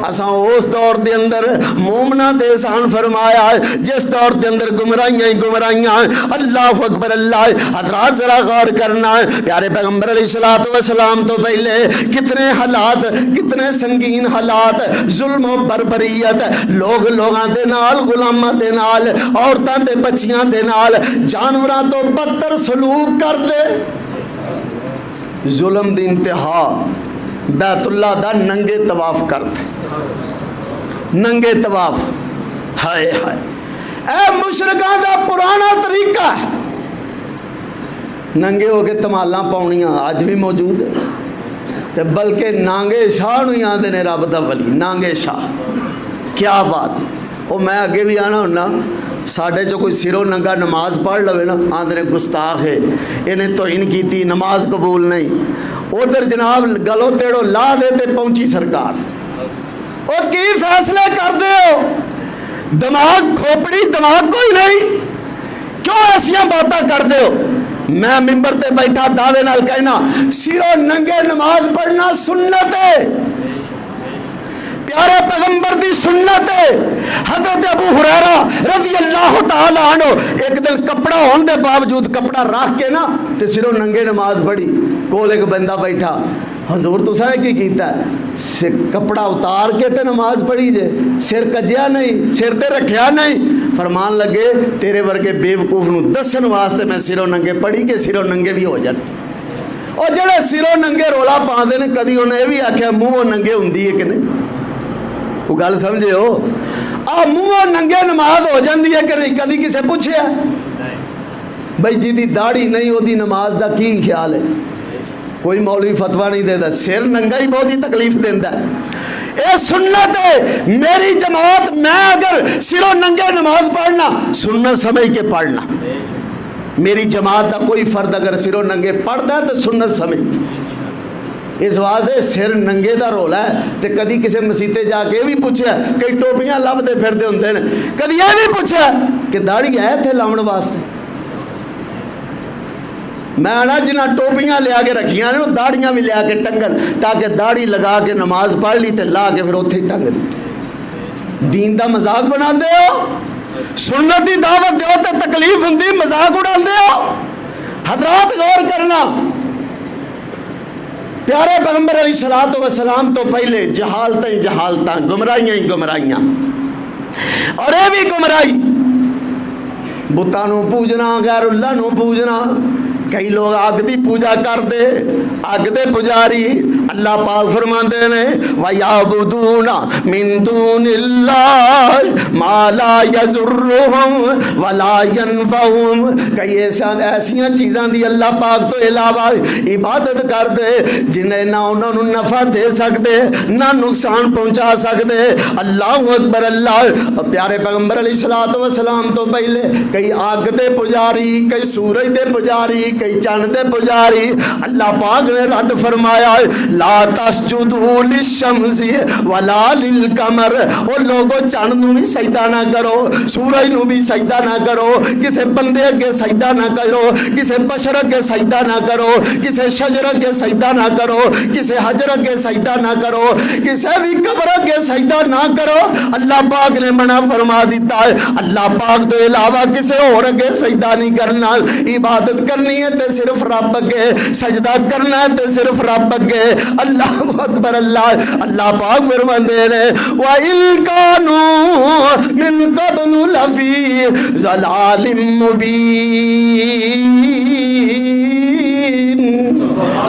اساں اس دور دے اندر مومنہ دے احسان فرمایا ہے جس دور دے اندر گمراہیاں ہی گمراہیاں۔ اللہ اکبر اللہ۔ حضرات ذرا غور کرنا، پیارے پیغمبر علیہ السلام تو پہلے کتنے حالات، کتنے سنگین حالات، ظلم و بربریت، لوگ لوگاں دے نال، غلاماں دے نال، عورتاں دے بچیاں دے نال، جانوراں تو بدتر سلوک کر دے، ظلم دی انتہا، بیت اللہ دا ننگے طواف کرتے، ننگے طواف، ہائے ہائے، اے مشرکاں دا پرانا طریقہ ہے، ننگے ہو کے تمالاں پاؤنیاں آج بھی موجود ہے، تے بلکہ نانگے شاہ نو آندے نے رب دا ولی، نانگے شاہ، کیا بات۔ وہ میں اگے بھی آنا ہونا، ساڑھے جو کوئی سرو ننگا نماز پڑھ لوے نا، آندے نے گستاخ ہے، انہیں توہین کی تھی، نماز قبول نہیں۔ ادھر جناب گلو تیڑو لا دیتے پہنچی سرکار، اور کی فیصلے کر دے ہو، دماغ کھوپڑی دماغ کوئی نہیں، کیوں ایسیاں باتاں کر دے ہو؟ میں ممبر تے بیٹھا دعوے نال کہنا سیرو ننگے نماز پڑھنا سنت ہے، پیارے پیغمبر دی سنت ہے۔ حضرت ابو ہریرہ رضی اللہ تعالی عنہ ایک دن کپڑا ہون دے باوجود کپڑا رکھ کے نا تے سروں ننگے نماز پڑھی، کول ایک بندہ بیٹھا، حضور تساں کی کیتا ہے؟ کپڑا اتار کے تے نماز پڑھی جے، سر کجیا نہیں، سر تے رکھیا نہیں۔ فرمان لگے تیرے ورگے بیوقوف نو دسن واسطے میں سروں ننگے پڑھی کہ سروں ننگے بھی ہو جان۔ اور جڑے سروں ننگے رولا پاندے نے کدی انہیں یہ بھی آخیا منہ ننگے ہوندی ہے کہ نہیں؟ وہ گل سمجھے ہو؟ منہ ننگے نماز ہو جاندی ہے کہ نہیں؟ کدی کسے پوچھیا بھائی جی دی داڑھی نہیں ہو دی نماز دا کی خیال ہے؟ کوئی مولوی فتویٰ نہیں دیتا، سر ننگا ہی بہت ہی تکلیف دیتا ہے۔ اے سنت ہے میری جماعت، میں اگر سروں ننگے نماز پڑھنا سنت سمجھ کے پڑھنا، میری جماعت کا کوئی فرد اگر سروں ننگے پڑھتا ہے تو سنت سمجھ۔ اس واضح سر ننگے دا رولا ہے تے کدی کسی مسیتے جا کے بھی پوچھا، کئی ٹوپیاں لبدے پھردے ہوندے نے، کدی یہ بھی پوچھا کہ داڑھی ہے تھے لاؤن واسطے؟ میں آنا جنہ ٹوپیاں لیا کے رکھیاں نے داڑیاں بھی لیا کے ٹنگن تاکہ داڑھی لگا کے نماز پڑھ لی تے لا کے پھر اتھے ہی ٹنگ دی۔ دین دا مذاق بنا دے ہو، سنت دی دعوت دیو تے تکلیف ہوندی مذاق اڑا دے ہو۔ حضرات غور کرنا، پیارے پیغمبر علیہ الصلوۃ والسلام تو پہلے جہالتیں ہی جہالتاں، گمراہیاں ہی گمراہیاں، اور یہ بھی گمراہی بتاں نو پوجنا، غیر اللہ نو پوجنا۔ کئی لوگ آگ دی پوجا کر دے، آگ دے پجاری۔ اللہ پاک فرماندے نے وَيَعْبُدُونَ مِن دُونِ اللَّهِ مَا لَا يَضُرُّهُمْ وَلَا يَنفَعُهُمْ۔ کئی ایسیاں چیزاں دی اللہ پاک تو علاوہ عبادت کر دے جنہیں نہ انہوں نے نفع دے سکتے نہ نقصان پہنچا سکتے۔ اللہ اکبر اللہ۔ پیارے پیغمبر علیہ الصلوۃ والسلام تو پہلے کئی آگ دے پجاری، کئی سورج دے پجاری، کئی چاند دے پجاری۔ اللہ پاک نے رد فرمایا لا تسجدوا للشمس ولا للقمر۔ اور لوگوں چاند نو بھی سجدہ نہ کرو، سورج نو بھی سجدہ نہ کرو، کسے بندے اگے سجدہ نہ کرو، کسے بشر اگے سجدہ نہ کرو، کسے شجر اگے سجدہ نہ کرو، کسے حجر اگے سجدہ نہ کرو، کسے بھی قبر اگے سجدہ نہ کرو۔ اللہ پاک نے منع فرما دیتا ہے۔ اللہ پاک تو علاوہ کسے اور اگے سجدہ نہیں کرنا۔ عبادت کرنی ہے تے صرف رب اگے، سجدہ کرنا ہے تے صرف رب اگے۔ اللہ اکبر اللہ۔ اللہ پاک فرماندے نے وَإِن كَانُوا مِن قَبْلُ لَفِي ضَلَالٍ مُبِينٍ۔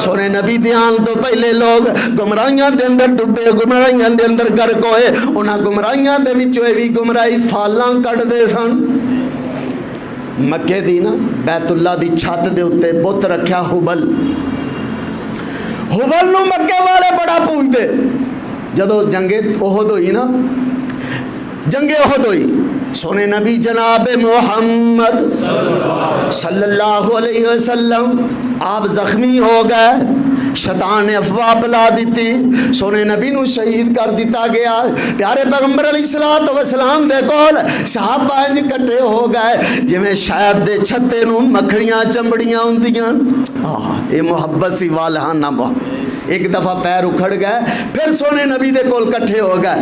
سونے نبی دیان تو پہلے لوگ گمراہیاں دے اندر ڈبے، گمراہیاں دے اندر غرق ہوئے۔ انہاں گمراہیاں دے وچوں بھی گمراہی فالاں کٹ دے سن۔ مکے دی نا بیت اللہ دی چھت دے اتے بت رکھیا ہبل۔ ہبل نو مکے والے بڑا پوجدے۔ جدو جنگ احد ہوئی نا، جنگ احد ہوئی، سونے نبی جناب محمد صلی اللہ علیہ وسلم آپ زخمی ہو گئے، شیطان نے افواہ پلا دیتی، سونے نبی نو شہید کر دیتا گیا۔ پیارے پیغمبر علیہ الصلوۃ والسلام دے کول صحابہ انج کٹھے ہو گئے جویں شاید دے چھتے نو مکھڑیاں چمبڑیاں ہوندیاں۔ اے محبت سی والہانہ محبت۔ ایک دفعہ پیر اکھڑ گئے، پھر سونے نبی دے کول کٹھے ہو گئے۔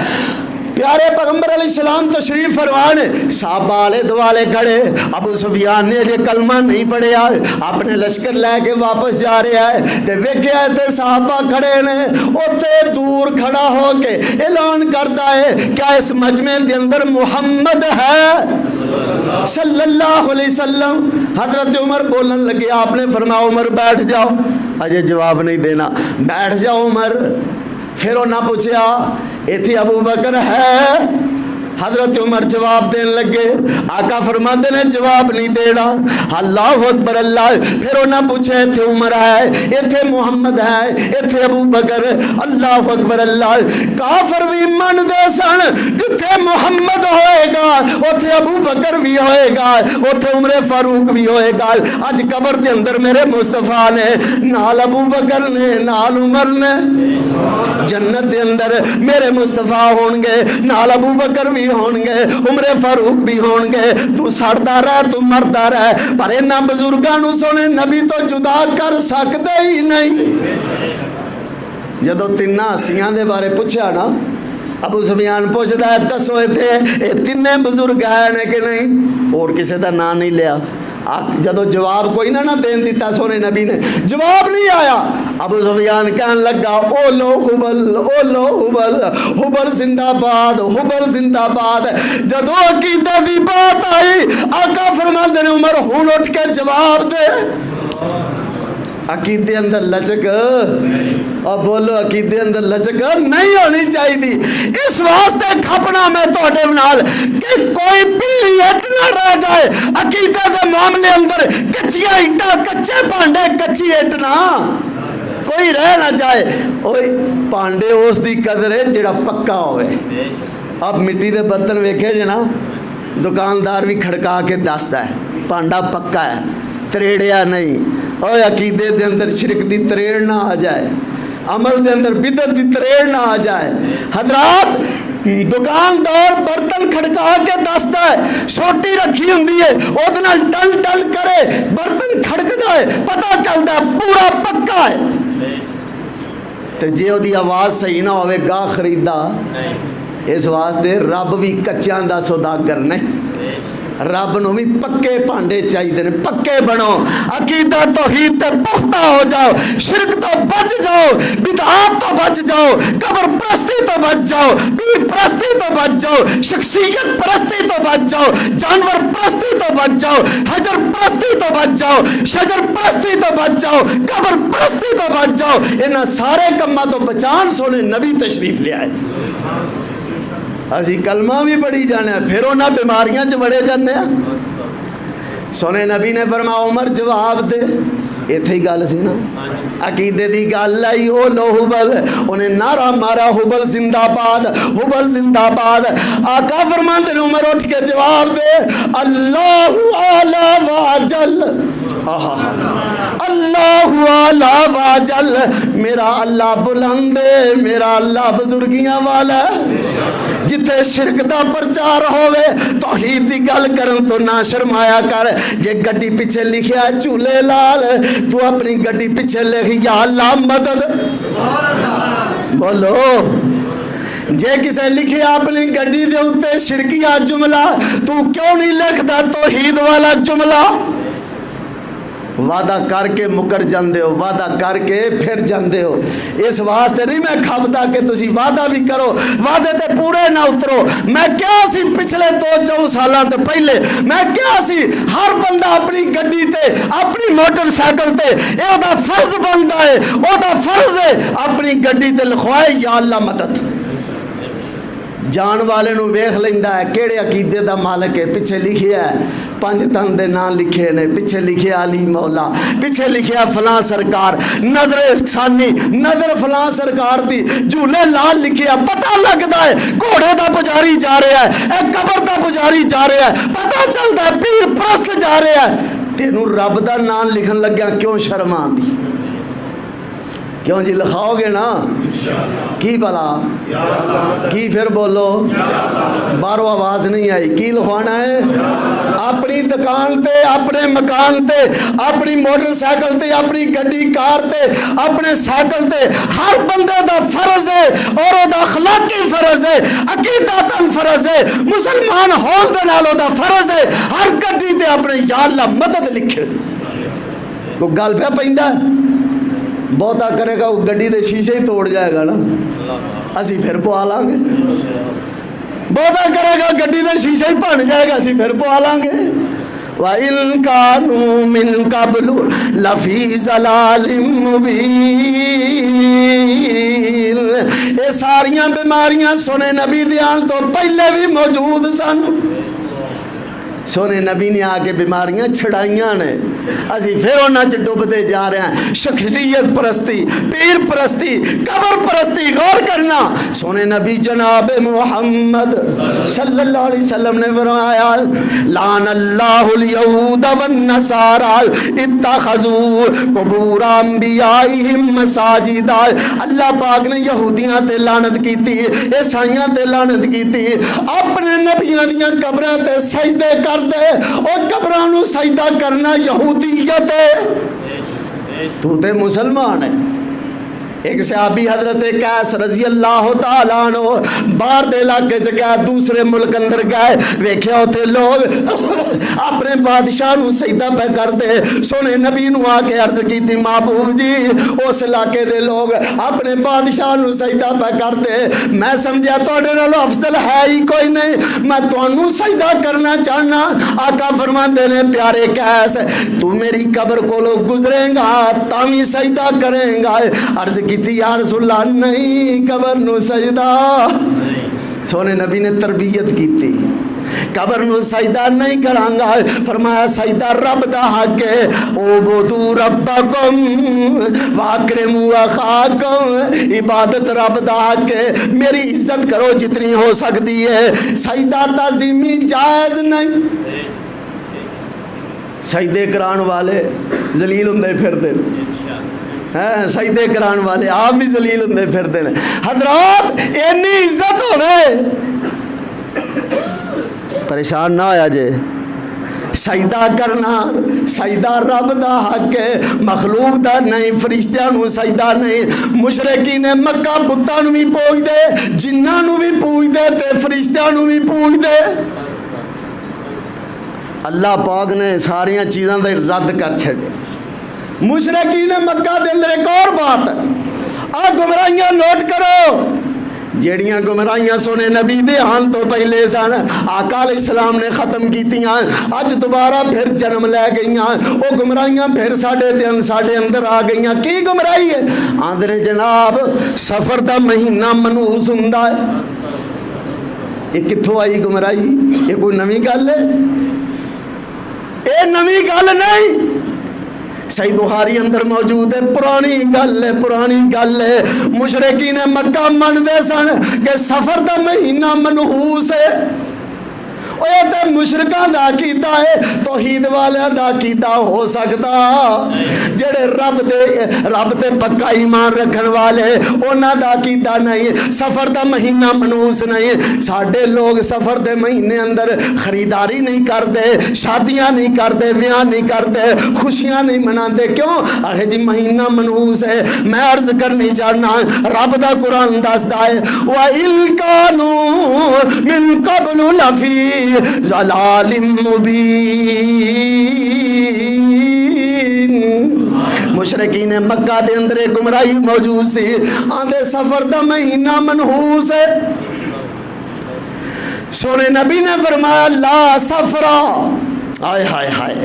پیارے پیغمبر علیہ السلام تشریف فرمان، صحابہ آلے دوالے کھڑے۔ ابو سفیان نے جے کلمہ نہیں پڑھیا، اپنے لشکر لے کے واپس جا رہا ہے تے ویکھیا تے صحابہ کھڑے نے، اوتھے دور کھڑا ہو کے اعلان کرتا ہے کیا اس مجمع دے اندر محمد ہے صلی اللہ علیہ وسلم۔ حضرت عمر بولن لگے، آپ نے فرمایا عمر بیٹھ جاؤ، اجے جواب نہیں دینا، بیٹھ جاؤ عمر۔ پھر وہ نہ پوچھیا ایتھے ابو بکر ہے؟ حضرت عمر جواب دین لگے، آقا فرماندے نے جواب نہیں دینا۔ اللہ اکبر اللہ۔ پھر وہ نہ پوچھے ایتھے عمر ہے، ایتھے محمد ہے، ایتھے ابو بکر۔ اللہ اکبر اللہ۔ کافر بھی من دے سن جتھے محمد ہوئے گا اوتھے ابو بکر بھی ہوئے گا، اوتھے عمر فاروق بھی ہوئے گا۔ اج قبر دے اندر میرے مصطفیٰ نے نال ابو بکر نے نال عمر نے، جنت دے اندر میرے مصطفیٰ ہون گے، نال ابو بکر بھی ہون گے، عمر فاروق بھی ہون گے۔ تو سڑدا رہ، تو مردا رہ، پر انہاں بزرگاں نو سونے نبی تو جدا کر سکدے ہی نہیں۔ جدو تیناں ہستیاں دے بارے پوچھا نا، ابو سفیان پوچھتا ہے دسو اتنے تین بزرگ ہیں کہ نہیں؟ اور کسی کا نام نہیں لیا. جدو جواب کوئی نہ دین دیتا سونے نبی نے جواب نہیں آیا. ابو سفیان کہنے لگا او لو حبل او لو حبل، حبل زندہ باد، حبل زندہ باد. جدو عقیدہ دی بات آئی آقا فرماندے نے عمر ہن اٹھ کے جواب دے. عقیدے اندر لچک اور بولو عقیدے اندر لچک نہیں ہونی چاہیے. اس واسطے کھپنا میں توڑے نال کہ کوئی پلی اٹ نہ رہ جائے عقیدے دے معاملے اندر. کچیاں اٹا کچے پانڈے کچی اٹ نہ کوئی رہ نہ جائے. اوئے پانڈے اس دی قدر ہے جڑا پکا ہوئے. اب مٹی دے برتن ویکھے جنا دکاندار بھی کھڑکا کے دستا ہے پانڈا پکا ہے تریڑیا نہیں. اوے عقیدے دے اندر شرک دی تریڑ نہ آ جائے، عمل دے اندر بدعت دی تریڑ نہ آ جائے. حضرات دکاندار برتن کھڑکا کے دستا ہے، سوٹی رکھی ہوندی ہے او دے نال ٹل ٹل کرے برتن کھڑکدا ہے پتہ چلدا ہے پورا پکا ہے. تے جے او دی آواز صحیح نہ ہوے گاہ خریدا. اس واسطے رب بھی کچیاں دا سوداگر نہیں، رب نو بھی پکے پانڈے چاہیے نے. پکے بنو، عقیدہ توحید تے پختہ ہو جاؤ، شرک تو بچ جاؤ، بدعات تو بچ جاؤ، قبر پرستی تو بچ جاؤ، پیر پرستی تو بچ جاؤ، شخصیت پرستی تو بچ جاؤ، جانور پرستی تو بچ جاؤ، حجر پرستی تو بچ جاؤ، شجر پرستی تو بچ جاؤ، قبر پرستی تو بچ جاؤ. انہاں سارے کماں تو بچان سونے نبی تشریف لے آئے. اسی کلمہ بھی پڑھی جانے ہیں پھر انہاں بیماریاں چ بڑے جانے ہیں. سونے نبی نے فرمایا عمر جواب دے. ایتھے ہی گل سی نا عقیدے دی گل آئی. او لو حبل انہیں نعرہ مارا حبل زندہ باد، حبل زندہ باد. آقا فرماندے نے عمر اٹھ کے جواب دے اللہ اعلی واجل، اللہ اعلی واجل. میرا اللہ بلند ہے، میرا اللہ بزرگیاں والا ہے. جتھے شرک دا پرچار ہوئے توحید دی گل کرن تو نہ شرمایا کر. جے گڈی پیچھے لکھیا چولے لال تو اپنی گڈی پیچھے لکھ یا اللہ مدد. بولو جے کسے لکھیا اپنی گڈی دے اوتے شرکیہ جملہ تو کیوں نہیں لکھدا توحید والا جملہ؟ وعدہ کر کے مکر جاندے ہو، وعدہ کر کے پھر جاندے ہو. اس واسطے نہیں میں کھپدا کہ تسی وعدہ بھی کرو وعدے تے پورے نہ اترو. میں کیا سی پچھلے 2-4 سالاں تے پہلے میں کیا سی ہر بندہ اپنی گڈی تے اپنی موٹر سائیکل تے اے دا فرض بندا ہے، او دا فرض ہے اپنی گڈی تے لکھوائے یا اللہ مدد. جان والے نو ویکھ لیندا ہے کیڑے عقیدے دا مالک ہے. پیچھے لکھیا ہے 5 تن دے نام لکھے نے، پیچھے لکھیا علی مولا، پیچھے لکھیا فلاں سرکار، نظر ثانی نظر فلاں سرکار دی، جھولے لال لکھیا. پتہ لگدا ہے گھوڑے دا پجاری جا رہا ہے، اے قبر دا پجاری جا رہا ہے. پتہ چلدا ہے پیر پرست جا رہا ہے. تینوں رب دا نام لکھن لگیا کیوں شرم آندی؟ کیوں جی لکھاؤ گے نا کی بلا کی پھر بولو باہروں آواز نہیں آئی کی لکھوانا ہے؟ اپنی دکان تے اپنے مکان تے اپنی موٹر سائیکل تے اپنی گڈی کار تے اپنے سائیکل تے ہر بندے دا فرض ہے اور او دا اخلاقی فرض ہے، عقیدتاً فرض ہے، مسلمان ہون دے نال او دا فرض ہے ہر گڈی تے اپنے یا اللہ مدد لکھے. کوئی گل پہ پیندا بہتا کرے گا وہ گڈی دے شیشے ہی توڑ جائے گا نا، اسی پھر پوا لاں گے. بہتا کرے گا گڈی دے شیشے ہی بن جائے گا، اسی پھر پوا لاں گے. وَإِن كَانُوا مِن قَبْلُ لَفِي ضَلَالٍ مُبِينٍ. یہ ساریاں بیماریاں سونے نبی دیان تو پہلے بھی موجود سن. سونے نبی نے آ کے بیماریاں چھڑائیاں نے، اسی پھر انہاں چ ڈوبتے جا رہے ہیں. شخصیت پرستی، پیر پرستی، قبر پرستی. غور کرنا سونے نبی جناب محمد صلی اللہ علیہ وسلم نے فرمایا لعن اللہ الیہود والنصارى اتخذوا قبور انبیائہم مساجدا. اللہ پاک نے یہودیاں تے لعنت کیتی، عیسائیاں تے لعنت کیتی، اپنے نبیاں دیاں قبراں تے سجدے کر دے. اور قبراں نو سجدہ کرنا یہودیت ہے. تو تے مسلمان ہے ایک صحابی حضرت قیس رضی اللہ تعالیٰ عنہ باہر دے علاقے چ گئے، دوسرے ملک اندر گئے، ویکھیا اوتھے لوگ اپنے بادشاہ نو سجدہ پہ کرتے۔ سونے نبی نو آ کے عرض کیتی محبوب جی اس علاقے دے لوگ اپنے بادشاہ نو سجدہ پہ کرتے، میں سمجھیا تواڈے نالوں افضل ہے ہی کوئی نہیں، میں تانوں سجدہ کرنا چاہنا۔ آقا فرماندے نے پیارے قیس تو میری قبر کولوں گزرے گا تاوی سجدہ کریں گا؟ عرض کیتی یا رسول اللہ نہیں قبر نو سجدہ۔ سونے نبی نے تربیت کیتی، قبر نو سجدہ نہیں کرانگا، فرمایا سجدہ رب دا حق ہے، اعبدوا ربکم واکرموا اخاکم، عبادت رب دا حق ہے، میری عزت کرو جتنی ہو سکتی ہے، سجدہ تعظیمی جائز نہیں۔ سجدے کران والے ذلیل ہوندے پھردے سجدے کران والے آپ بھی ذلیل ہوندے پھردے نے۔ حضرات اینی عزت ہوے پریشان نہ ہویا جے، سجدہ کرنا سجدہ رب دا حق ہے، مخلوق دا نہیں، فرشتیاں نو سجدہ نہیں۔ مشرکین مکہ بتاں نو بھی پوج دے، جناں نو بھی پوج دے تے فرشتیاں نو بھی پوج دے۔ اللہ پاک نے ساریاں چیزاں دے رد کر چھڑے۔ مشرکین مکہ دے اندر ایک اور بات آ گمراہیاں نوٹ کرو، جیڑیاں گمراہیاں سونے نبی دے آن تو پہلے سن آقا علیہ السلام نے ختم کیتیاں، اج دوبارہ پھر جنم لے گئیاں، وہ گمراہیاں پھر ساڑھے اندر آ گئیاں۔ کی گمراہی ہے؟ آندھرے جناب سفر دا مہینہ منحوس ہوندا ہے۔ یہ کتھوں آئی گمراہی؟ یہ کوئی نویں گل ہے؟ یہ نویں گل نہیں، صحیح بخاری اندر موجود ہے، پرانی گل ہے، پرانی گل ہے۔ مشرکین مکہ مندے سن کہ سفر دا مہینہ منحوس ہے، یہ تو مشرکاں دا عقیدہ ہے، توحید والیاں دا عقیدہ ہو سکتا جڑے رب تے پکا ایمان رکھن والے انہاں دا عقیدہ نہیں، سفر دا مہینہ منحوس نہیں۔ ساڈے لوگ سفر دے مہینے اندر خریداری نہیں کرتے، شادیاں نہیں کرتے، بیاہ نہیں کرتے، خوشیاں نہیں مناتے، کیوں؟ آخر جی مہینہ منحوس ہے۔ میں عرض کرنی چاہنا رب دا قرآن دستا ہے وَإِن كَانُوا مِن قَبْلُ لَفِي ضلال مبین۔ مشرکین مکہ دے اندر گمراہی موجود سی، آندے سفر دا مہینہ منحوس ہے۔ سونے نبی نے فرمایا لا سفرا، آئے ہائے ہائے،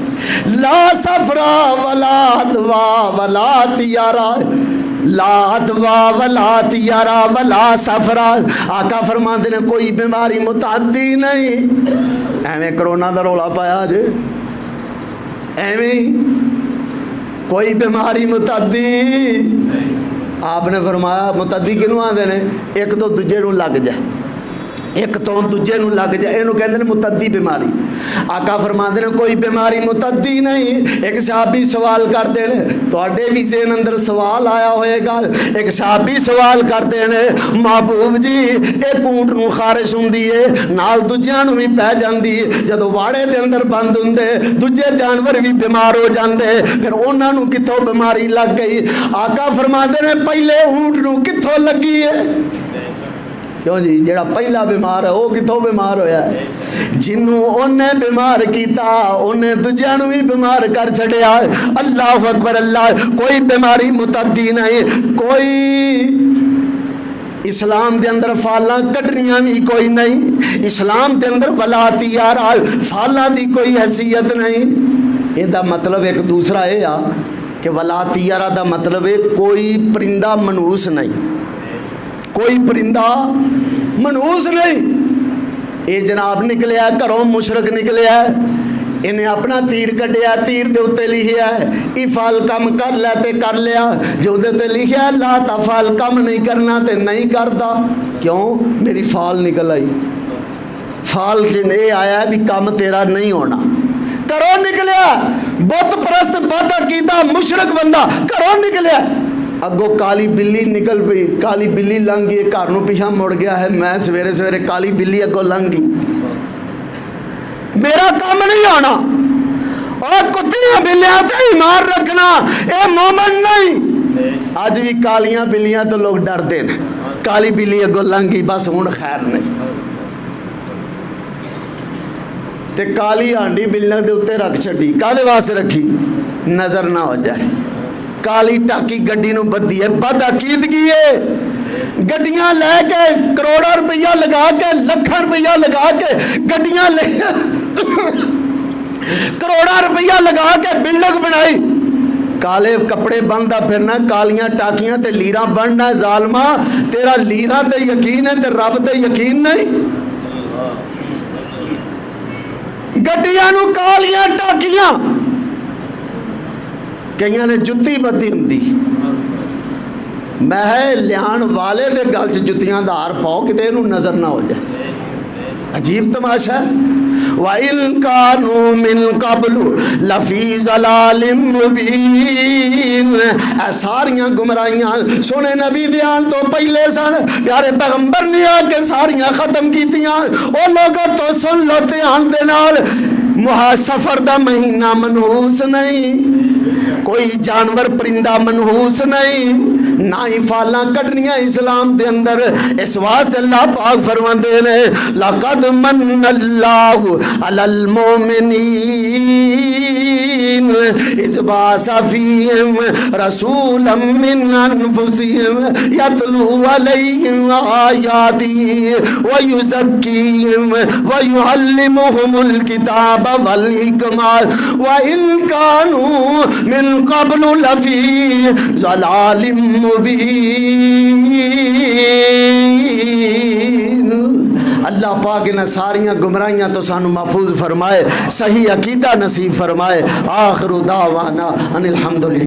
لا سفرا ولا ادوا ولا تیارا، لا ادوا ولا تیارا ولا سفرا۔ آقا فرماتے نے کوئی بیماری متعدی نہیں۔ ایویں کرونا دا رولا پایا جے، ایویں کوئی بیماری متعدی، آپ نے فرمایا متعدی کنوں آندے نے؟ ایک تو دوجے نو لگ جائے، ایک تو دوجے نو لگ جائے، اینو کہندے نے متعدی بیماری۔ آقا فرماندے نے کوئی بیماری متعدی نہیں۔ ایک صحابی سوال کرتے ہیں، تواڈے بھی ذہن اندر سوال آیا ہوئے گا، ایک صحابی سوال کرتے ہیں محبوب جی ایک اونٹ نو خارش ہوندی ہے نال دوجیاں نو بھی پہ جاندی ہے، جدوں واڑے دے اندر بند ہوندے دوجے جانور بھی بیمار ہو جاندے، پھر انہاں نو کتھوں بیماری لگ گئی؟ آقا فرماندے نے پہلے اونٹ نو کتھوں لگی ہے؟ کیوں جی جڑا پہلا بیمار ہے وہ کتوں بیمار ہویا ہے؟ جنوں انہیں بیمار کیتا انہیں دوجیاں نو بھی بیمار کر چھڑیا۔ اللہ اکبر اللہ، کوئی بیماری متعدی نہیں، کوئی اسلام دے اندر فالاں کٹنیاں بھی کوئی نہیں، اسلام دے اندر ولاتی یارا فالاں دی کوئی حیثیت نہیں۔ یہ دا مطلب ایک دوسرا ہے کہ ولاتی یارا دا مطلب ہے کوئی پرندہ منحوس نہیں، کوئی پرندہ منحوس نہیں۔ یہ جناب نکلیا گھروں مشرک نکلیا، انہیں اپنا تیر کٹیا، تیر دے اتے لکھیا ہے افعل کم کر لے تے کر لیا، جو دے تے لکھیا ہے لا تفعل کم نہیں کرنا تے نہیں کرتا، کیوں؟ میری فال نکل آئی، فال جن اے آیا بھی کم تیرا نہیں ہونا، کرو نکلیا بت پرست بد عقیدہ مشرک بندہ کرو نکلیا، اگو کالی بلی نکل پئی، کالی بلی لنگ گئی، گھر نو پیچھے مڑ گیا ہے، میں سویرے سویرے کالی بلی اگو لنگ گئی، میرا کام نہیں ہونا، اور کتیاں بلیاں تے ایمان رکھنا اے مومن نہیں۔ اج بھی کالیاں بلیاں تو لوگ ڈردے ہیں، کالی بلی اگوں لنگی بس ہوں خیر نہیں، تے کالی ہانڈی بلیاں دے اتنے رکھ چھڈی، کالے واسطے رکھی نظر نہ ہو جائے۔ کالی ٹاکی گڈی نو بدی ہے، بد عقیدگی ہے، گڈیاں لے کے کروڑا روپیہ لگا کے لکھاں روپیہ لگا کے گڈیاں لے کروڑا روپیہ لگا کے بلڈنگ بنائی، کالے کپڑے بندا پھرنا، کالیاں ٹاکیاں تے لیراں بننا، ظالما تیرا لیراں تے یقین ہے تے رب تے یقین نہیں۔ گڈیاں نو کالیاں ٹاکیاں، کئیاں نے جتی بدی ہوندی، میں لیان والے دے گل چ جتیاں دا ہار پاؤ کہ انہوں نظر نہ ہو جائے۔ عجیب تماشا ہے۔ وَإِن كَانُوا مِن قَبْلُ لَفِي ضَلَالٍ مُبِينٍ، اے ساریاں گمراہیاں سونے نبی دیان تو پہلے سن، پیارے پیغمبر نے آ کے ساریاں ختم کیتیاں۔ او لوگوں تو سن لو دھیان دے نال، سفر دا مہینہ منحوس نہیں، کوئی جانور پرندہ منحوس نہیں، نہ ہی فالاں کڈنیاں اسلام دے اندر۔ اس واسطے اللہ پاک فرماندے نے لقد من اللہ علی المؤمنین اذ بعث فیہم رسولا من انفسہم یتلو علیہم آیاتہ ویزکیہم ویعلمہم الکتاب والحکمہ وإن كانوا من قبل لفی ضلال مبین۔ اللہ پاک نے ساریاں گمراہیاں تو سانو محفوظ فرمائے، صحیح عقیدہ نصیب فرمائے۔ آخر دعوانا ان الحمدللہ۔